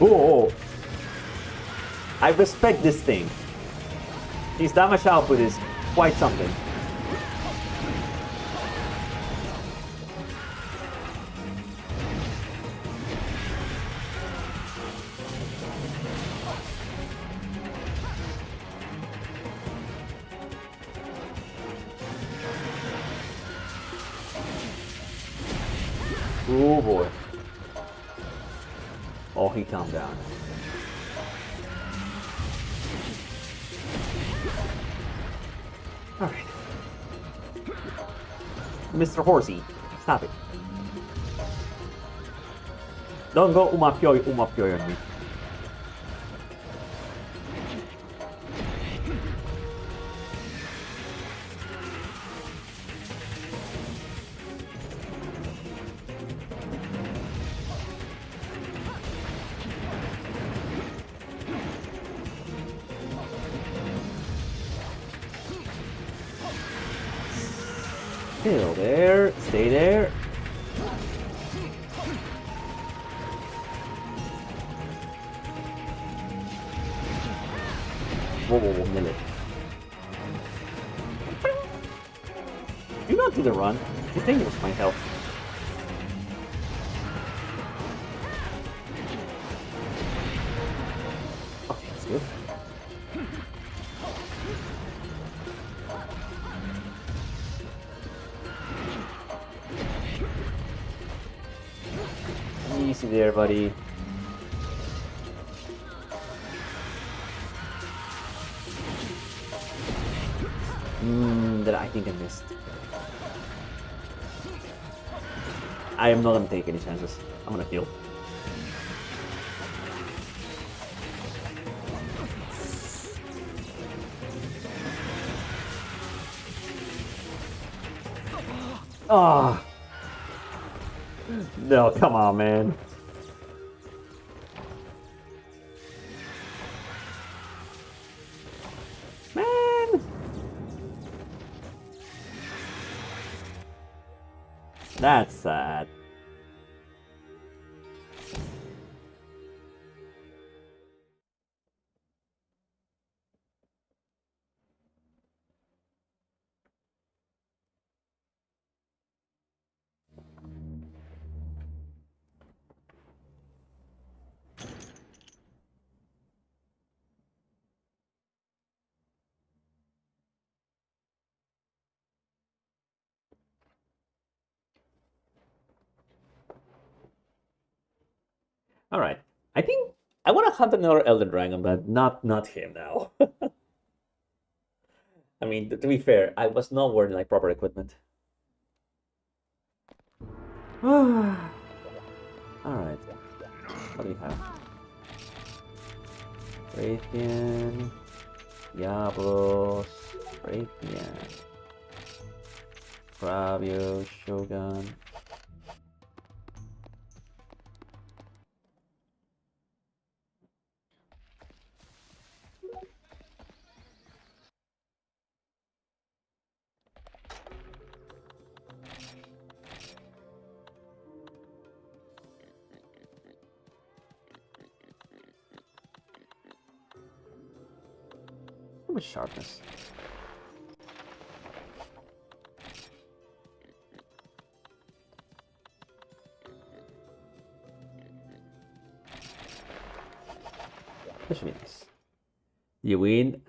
Oh, I respect this thing. His damage output is quite something. Oh boy. Oh, he calmed down. Alright. Mr. Horsey, stop it. Don't go umapyoy on me. Still there, stay there. Whoa, whoa, whoa, minute. Do not do the run. This thing was my health. Okay, that's good. Easy there, buddy. That I think I missed. I am not gonna take any chances. I'm gonna heal. Ah. Oh. No, come on, man. Man. That's sad. All right. I think I want to hunt another Elder Dragon, but not him now. I mean, to be fair, I was not wearing like proper equipment. All right. What do we have? Raytheon, Diablos, Raytheon, Fabio, Shogun. How much sharpness? That should be nice. You win.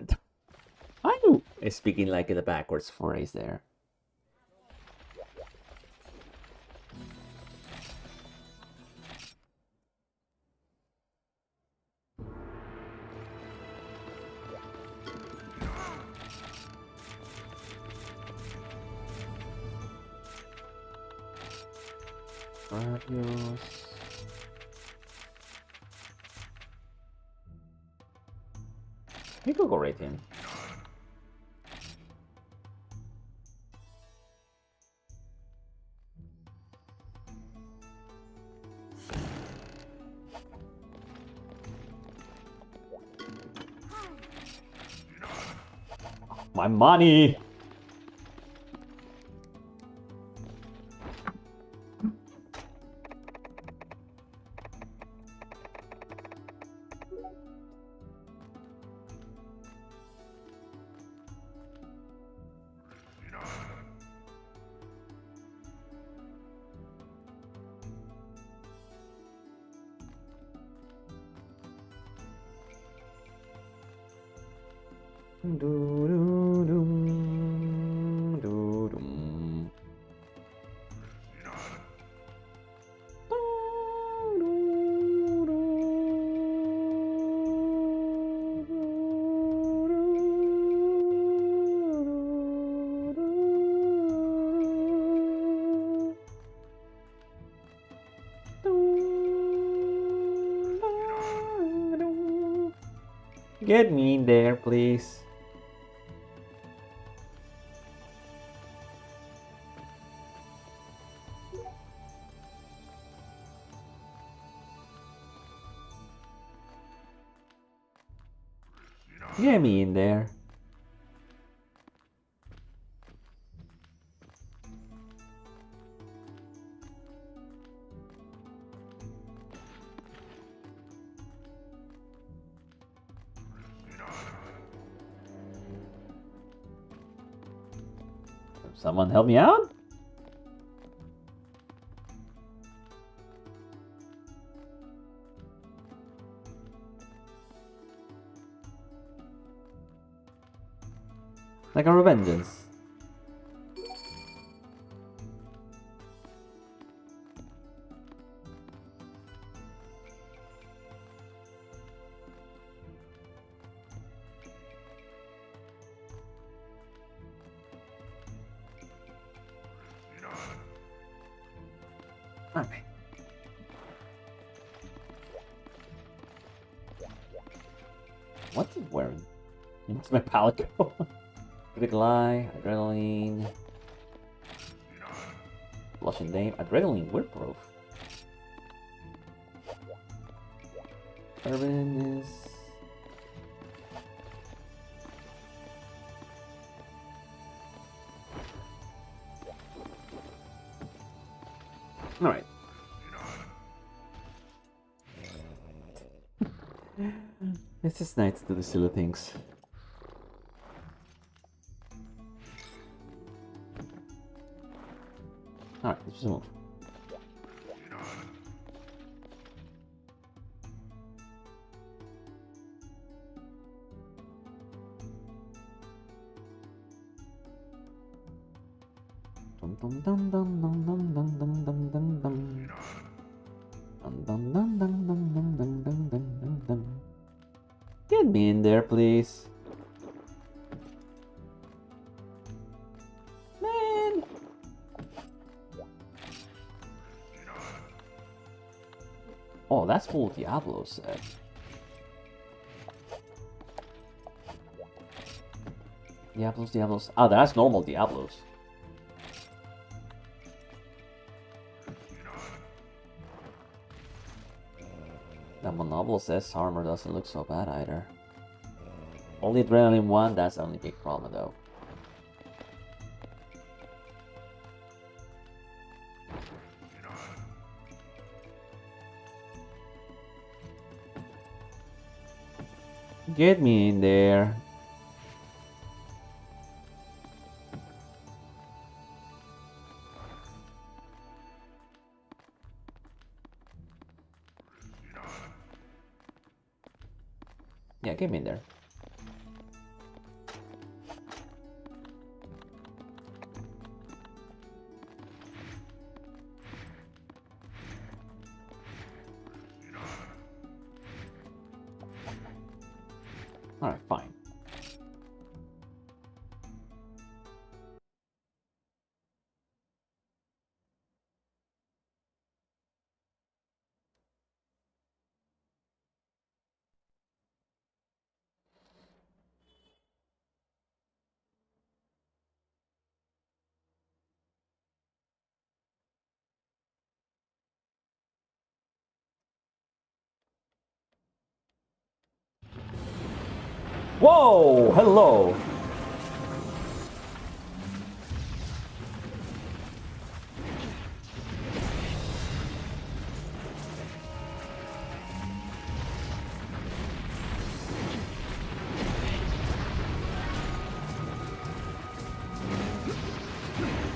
Are you speaking like the backwards phrase there? Radios. We could go right in. My money! Get me in there, please. Get me in there. Someone help me out? Like a revengeance. Okay. What's it wearing? What's my palette go? Critical eye, adrenaline, blushing dame, adrenaline, whipproof. Urban is. Alright. It's just nice to do the silly things. Alright, let's just move. Dum dum dum dum dum dum dum dum dum dum dum. Dum dum dum dum dum dum dum dum dum dum dum. Get me in there, please. Man. Oh, that's full Diablo set. Diablos. Ah, that's normal Diablos. That Monobol's S armor doesn't look so bad either. Only Adrenaline 1, that's the only big problem though. Get me in there. Yeah, get me in there. Alright, fine. Whoa! Hello!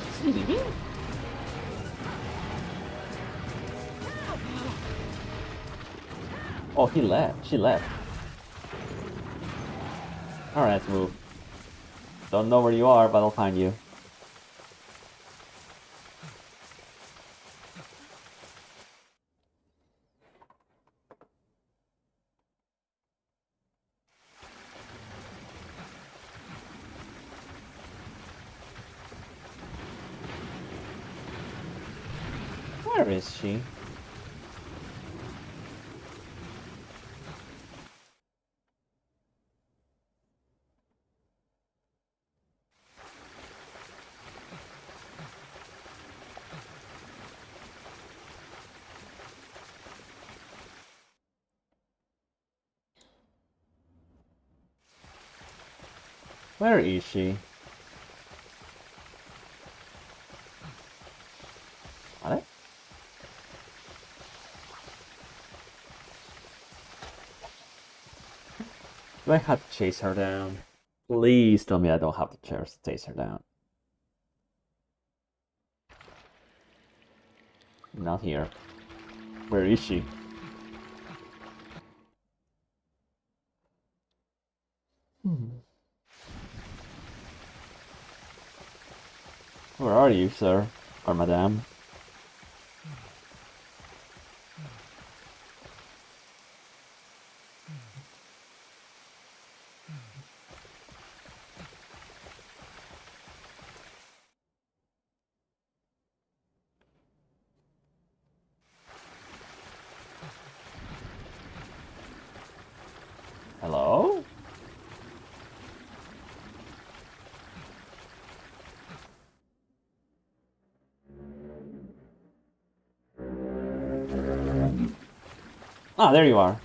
Is he leaving? Oh, he left. She left. Alright, let's move. Don't know where you are, but I'll find you. Where is she? Where is she? What? Do I have to chase her down? Please tell me I don't have to chase her down. Not here. Where is she? Where are you, sir? Or madame? Hello? Ah, there you are.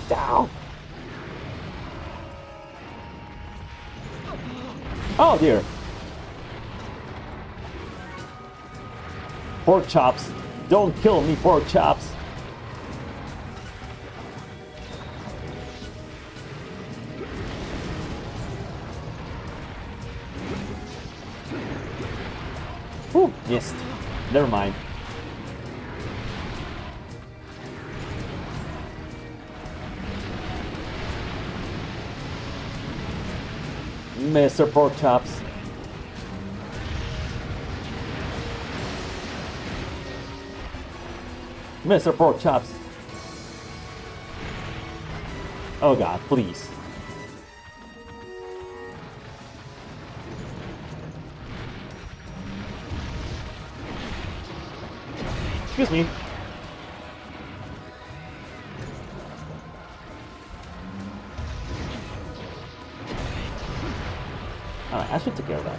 Down. Oh dear. Pork chops. Don't kill me, pork chops. Whew, missed. Never mind. Mr. Pork Chops. Mr. Pork Chops. Oh god, please. Excuse me. Alright, I should take care of that.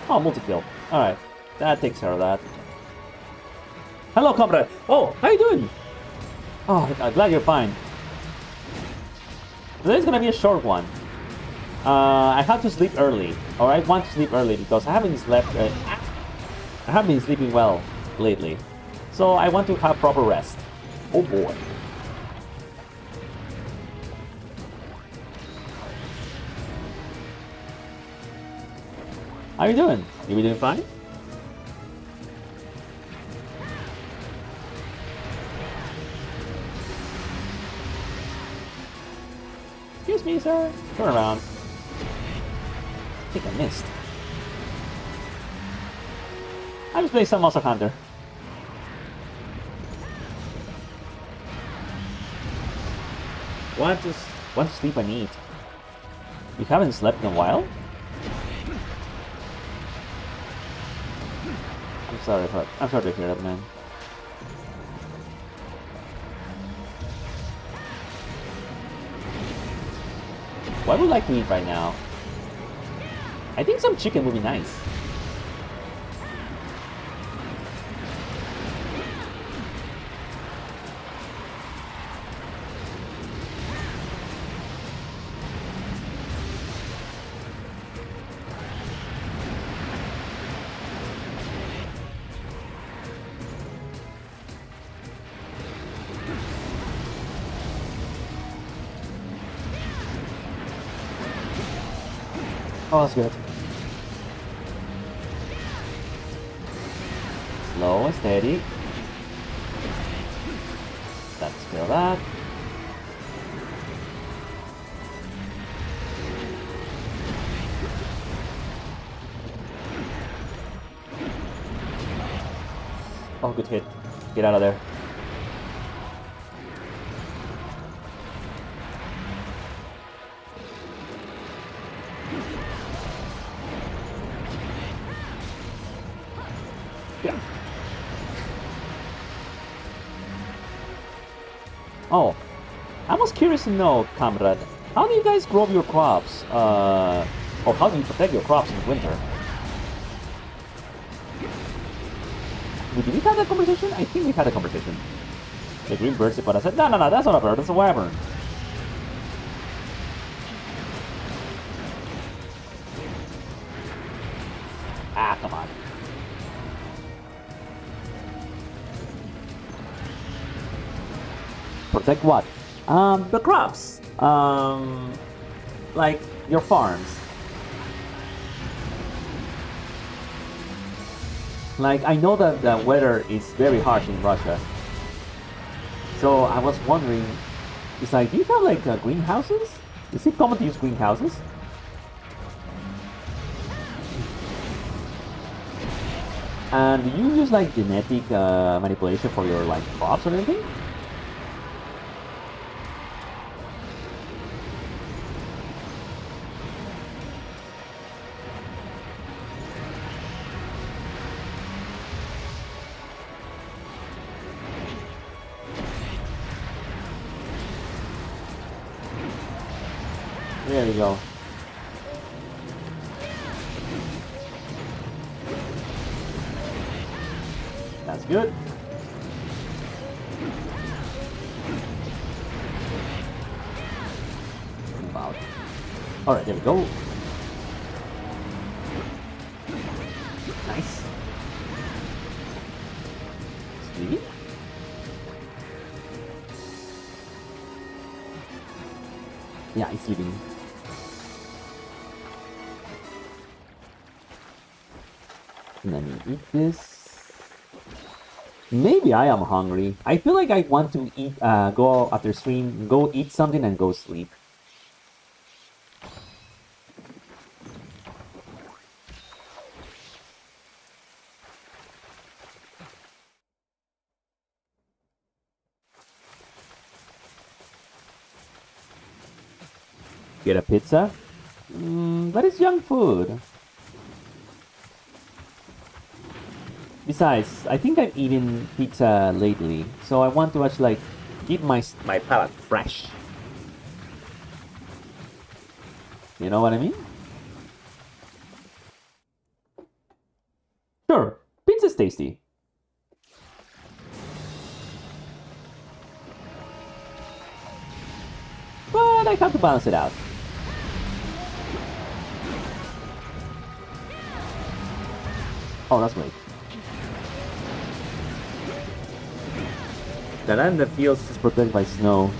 Oh, multi-kill. Alright, that takes care of that. Hello, comrade. Oh, how you doing? Oh, I'm glad you're fine. Today's gonna be a short one. I have to sleep early, or I want to sleep early because I haven't slept. I haven't been sleeping well lately, so I want to have proper rest. Oh boy. How you doing? You doing fine? Excuse me, sir. Turn around. I think I missed. I just played some Monster Hunter. Want to sleep and eat. You haven't slept in a while? I'm sorry to hear that, man. What would you like to eat right now? I think some chicken would be nice. Oh, that's good. Slow and steady. Let's kill that. Oh, good hit. Get out of there. Yeah. Oh, I was curious to know, comrade, how do you guys grow your crops? Or how do you protect your crops in winter? Did we have that conversation? I think we had a conversation. The green bird, but I said, no, that's not a bird, that's a wyvern. Ah, come on. Protect what? The crops. Like your farms. Like, I know that the weather is very harsh in Russia. So I was wondering, it's like, do you have like greenhouses? Is it common to use greenhouses? And do you use like genetic manipulation for your like crops or anything? There you go. That's good. About. All right, there we go. Nice. Sweet. Yeah, it's sleeping. Let me eat this. Maybe I am hungry. I feel like I want to eat, go after stream, go eat something and go sleep. Get a pizza? That is junk food. Besides, I think I've eaten pizza lately, so I want to actually like keep my palate fresh. You know what I mean? Sure, pizza's tasty. But I have to balance it out. Oh, that's great. The land that fields is protected by snow.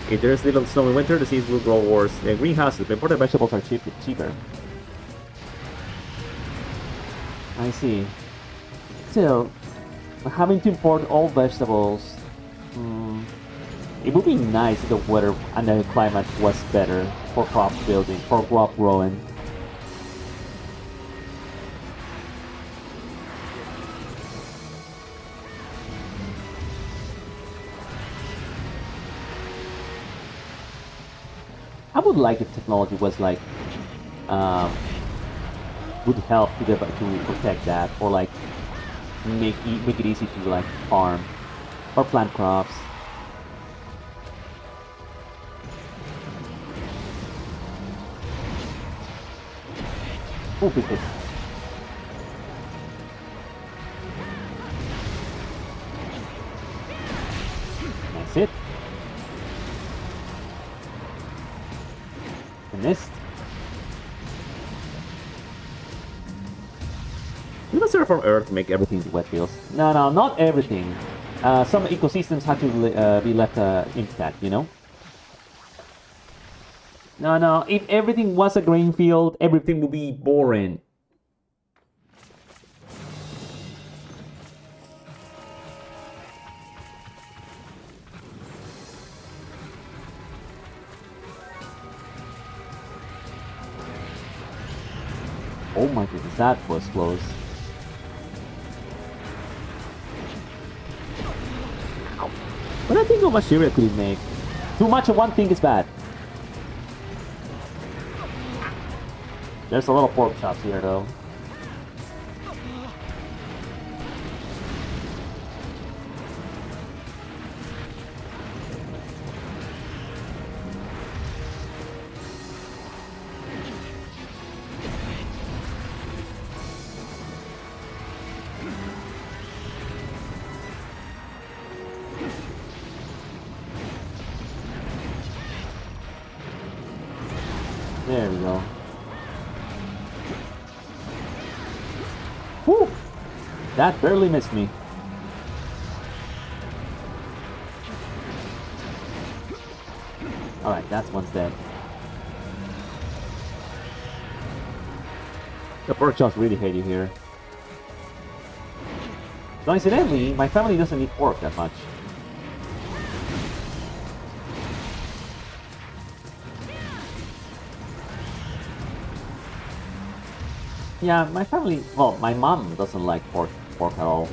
If there's little snow in winter, the seeds will grow worse. The greenhouses, the imported vegetables are cheaper. I see. Still, having to import all vegetables. It would be nice if the weather and the climate was better for crop building, for crop growing. I would like if technology was like um, would help to protect that, or like make it easy to like farm or plant crops. Oh, big hit. That's it. I missed. You must terraform Earth to make everything into wet fields. No, no, not everything. Some ecosystems have to be left intact, you know? No, no, if everything was a grain field, everything would be boring. Oh my goodness, that was close. When I think of material could it make, too much of one thing is bad. There's a lot of pork chops here though. There we go. Whew! That barely missed me. Alright, that's one's dead. The pork chops really hate you here. So incidentally, my family doesn't eat pork that much. Yeah, my family, well, my mom doesn't like pork at all.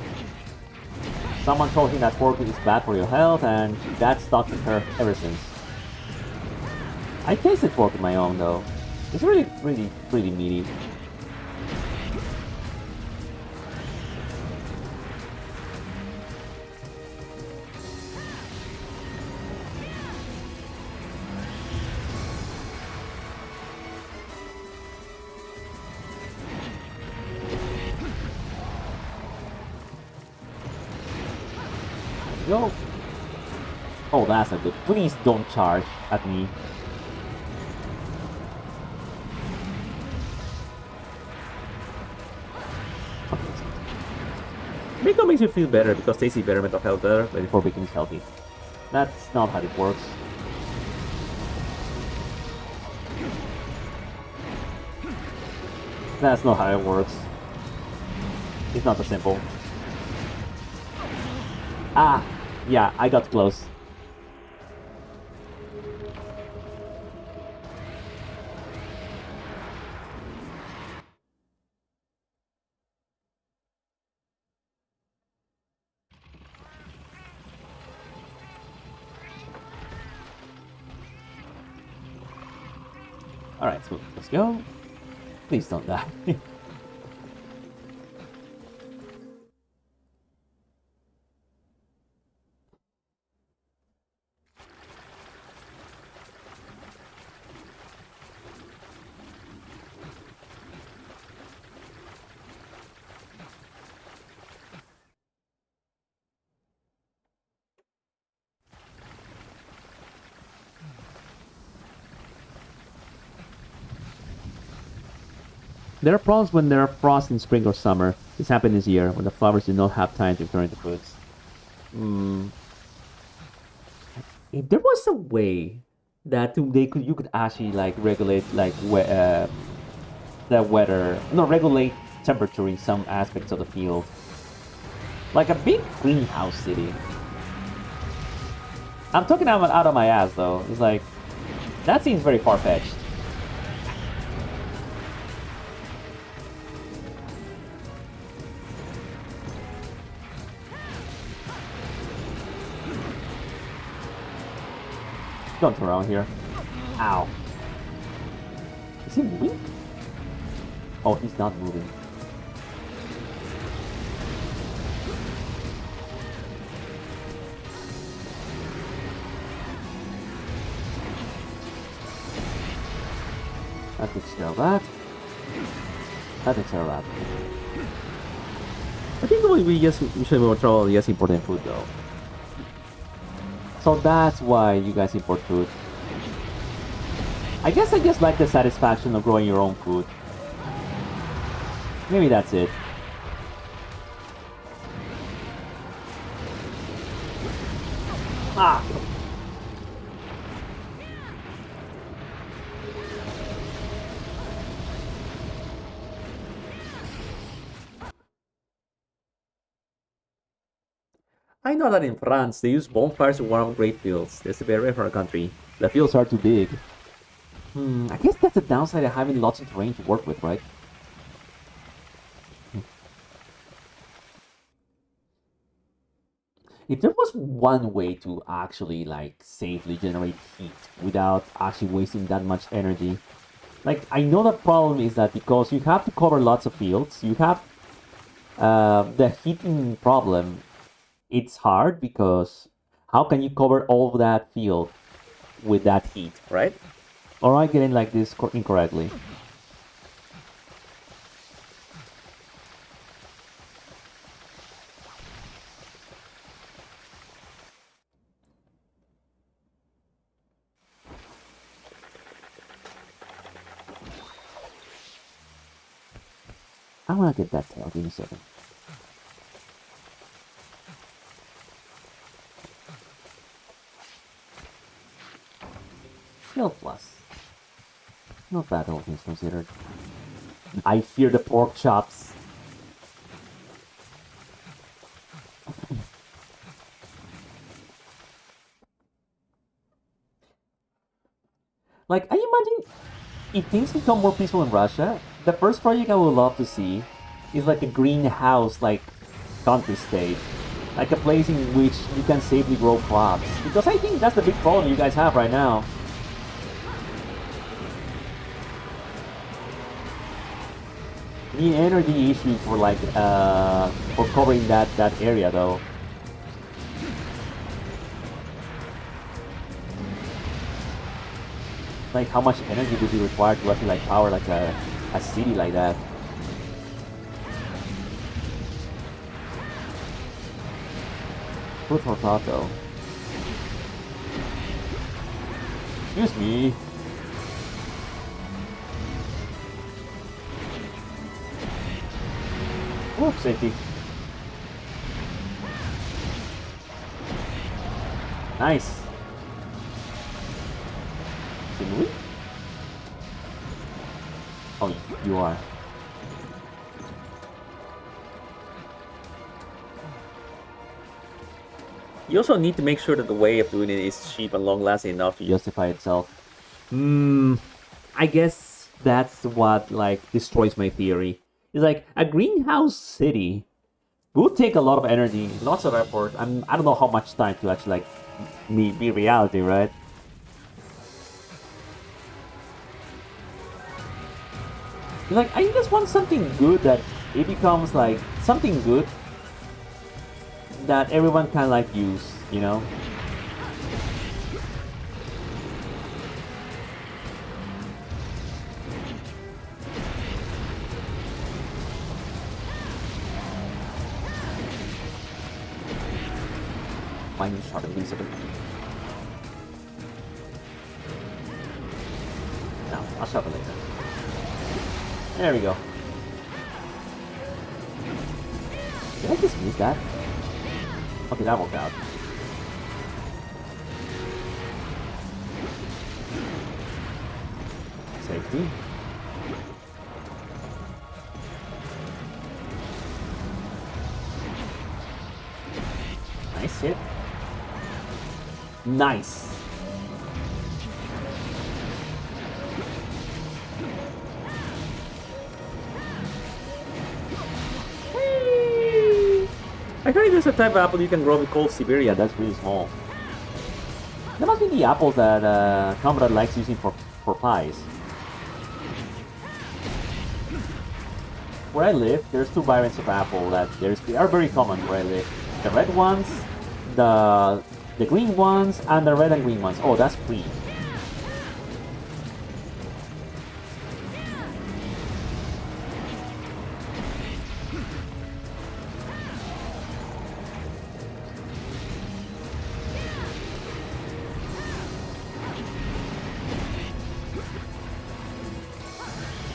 Someone told him that pork is bad for your health, and that stuck with her ever since. I tasted pork on my own though. It's really, pretty meaty. Yo. Oh, that's a good. Please don't charge at me. Mako makes you feel better because they see better mental health better before making it healthy. That's not how it works. That's not how it works. It's not that simple. Ah! Yeah, I got close. Alright, so let's go. Please don't die. There are problems when there are frost in spring or summer. This happened this year when the flowers did not have time to turn into fruits. If there was a way that you could actually like regulate like the weather, no, regulate temperature in some aspects of the field. Like a big greenhouse city. I'm talking out of my ass though. It's like, that seems very far-fetched. Don't turn around here. Ow. Is he moving? Oh, he's not moving. That takes care of that. That takes care of that. I think we usually more trouble just importing food though. So that's why you guys import food. I guess I just like the satisfaction of growing your own food. Maybe that's it. Ah! I know that in France they use bonfires to warm up great fields. That's very rare for our country. The fields are too big. I guess that's the downside of having lots of terrain to work with, right? If there was one way to actually like safely generate heat without actually wasting that much energy, like I know the problem is that because you have to cover lots of fields, you have the heating problem. It's hard because how can you cover all of that field with that heat, right? Or am I getting like this incorrectly? I want to get that tail. Give me a second. Skill plus. Not bad, all things considered. I fear the pork chops. Like, I imagine if things become more peaceful in Russia, the first project I would love to see is like a greenhouse, like country state. Like a place in which you can safely grow crops. Because I think that's the big problem you guys have right now. The energy issue for like for covering that area though. Like how much energy would be required to actually like power like a city like that? Food for taco. Excuse me. Oh, safety. Nice. Can we? Oh, you are. You also need to make sure that the way of doing it is cheap and long-lasting enough to justify itself. I guess that's what like destroys my theory. It's like a greenhouse city would take a lot of energy, lots of effort. I don't know how much time to actually like be reality, right? It's like I just want something good that it becomes like something good that everyone can like use, you know? Mining shot at least a bit. No, I'll shove it later. There we go. Did I just miss that? Okay, that worked out. Safety. Nice hit. Nice. I heard there's a type of apple you can grow called Siberia. That's really small. That must be the apples that Comrade likes using for pies. Where I live, there's two variants of apple they are very common where I live. The red ones, the green ones, and the red and green ones. Oh, that's free.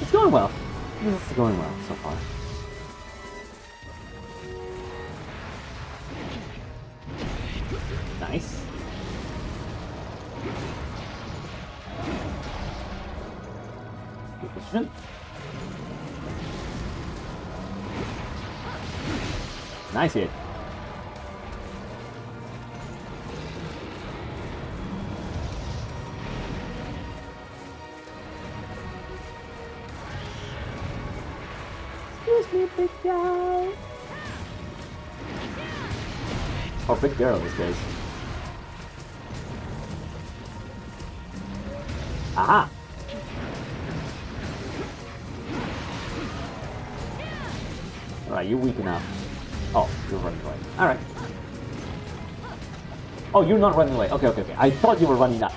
It's going well. This is going well so far. Nice. Good position. Nice hit. Excuse me, big guy. Or big girl in this case. Aha! Alright, you're weak enough. Oh, you're running away. Alright. Oh, you're not running away. Okay. I thought you were running up.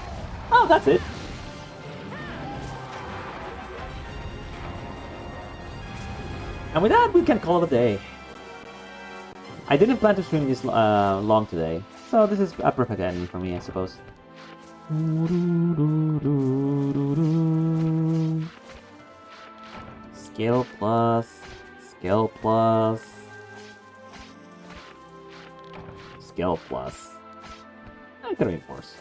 Oh, that's it. And with that, we can call it a day. I didn't plan to stream this long today, so this is a perfect ending for me, I suppose. Skill plus, skill plus, skill plus. I can reinforce.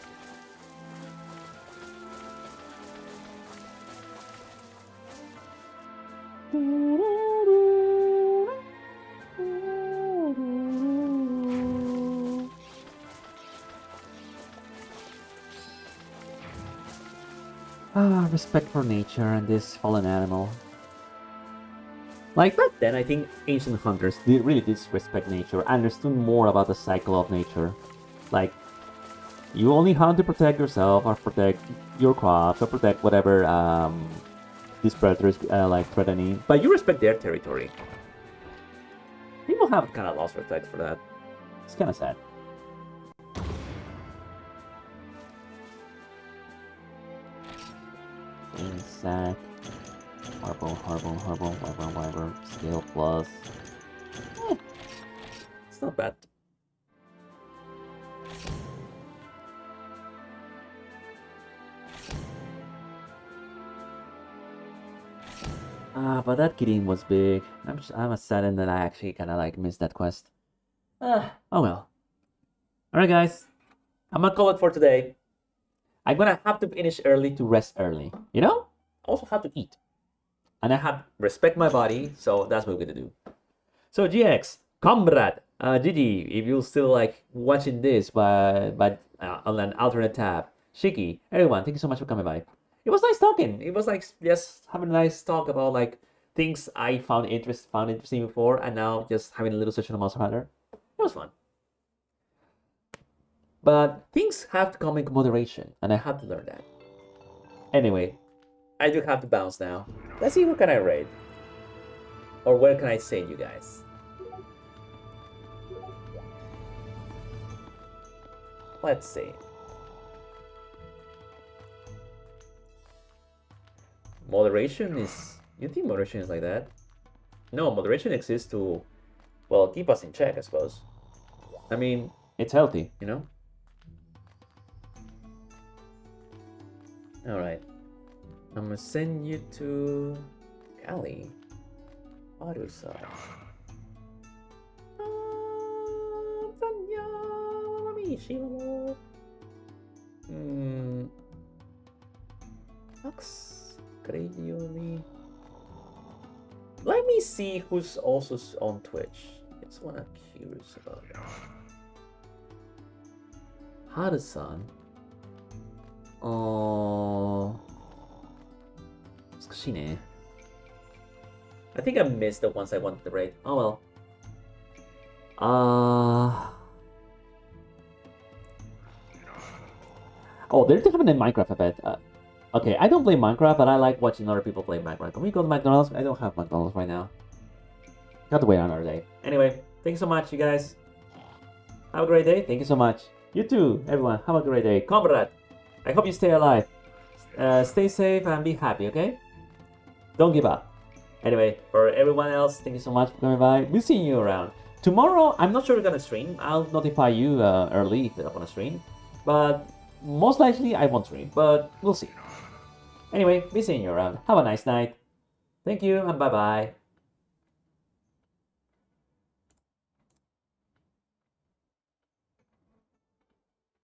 Respect for nature and this fallen animal. Like back then, I think ancient hunters really did respect nature, understood more about the cycle of nature. Like, you only hunt to protect yourself, or protect your crops, or protect whatever these predators like threatening. But you respect their territory. People have kind of lost respect for that. It's kind of sad. Sack, harbor, wyvern, scale plus. It's not bad. But that kidding was big. I'm saddened that I actually kind of like missed that quest. Oh well. Alright guys, I'm gonna call it for today. I'm gonna have to finish early to rest early. You know? I also have to eat. And I have to respect my body, so that's what we're gonna do. So GX, Comrade, Gigi, if you're still like watching this but on an alternate tab, Shiki, everyone, thank you so much for coming by. It was nice talking. It was like just having a nice talk about like things I found interesting before, and now just having a little session of Monster Hunter. It was fun. But things have to come in moderation, and I have to learn that. Anyway, I do have to bounce now. Let's see, what can I raid? Or where can I send you guys? Let's see. Moderation is... You think moderation is like that? No, moderation exists to, well, keep us in check, I suppose. I mean, it's healthy, you know? Alright. I'm gonna send you to Cali. Arusa. Max Credioni. Let me see who's also on Twitch. It's what I'm curious about. Hanta-san. Oh, 難しいね. I think I missed the ones I wanted to rate. Oh well. Oh, they're different in Minecraft, I bet. Okay, I don't play Minecraft, but I like watching other people play Minecraft. Can we go to McDonald's? I don't have McDonald's right now. Got to wait another day. Anyway, thanks so much, you guys. Have a great day. Thank you so much. You too, everyone. Have a great day. Comrade, I hope you stay alive. Stay safe and be happy, okay? Don't give up. Anyway, for everyone else, thank you so much for coming by. We'll see you around. Tomorrow, I'm not sure we're gonna stream. I'll notify you early if I'm gonna stream. But most likely, I won't stream. But we'll see. Anyway, be seeing you around. Have a nice night. Thank you and bye-bye.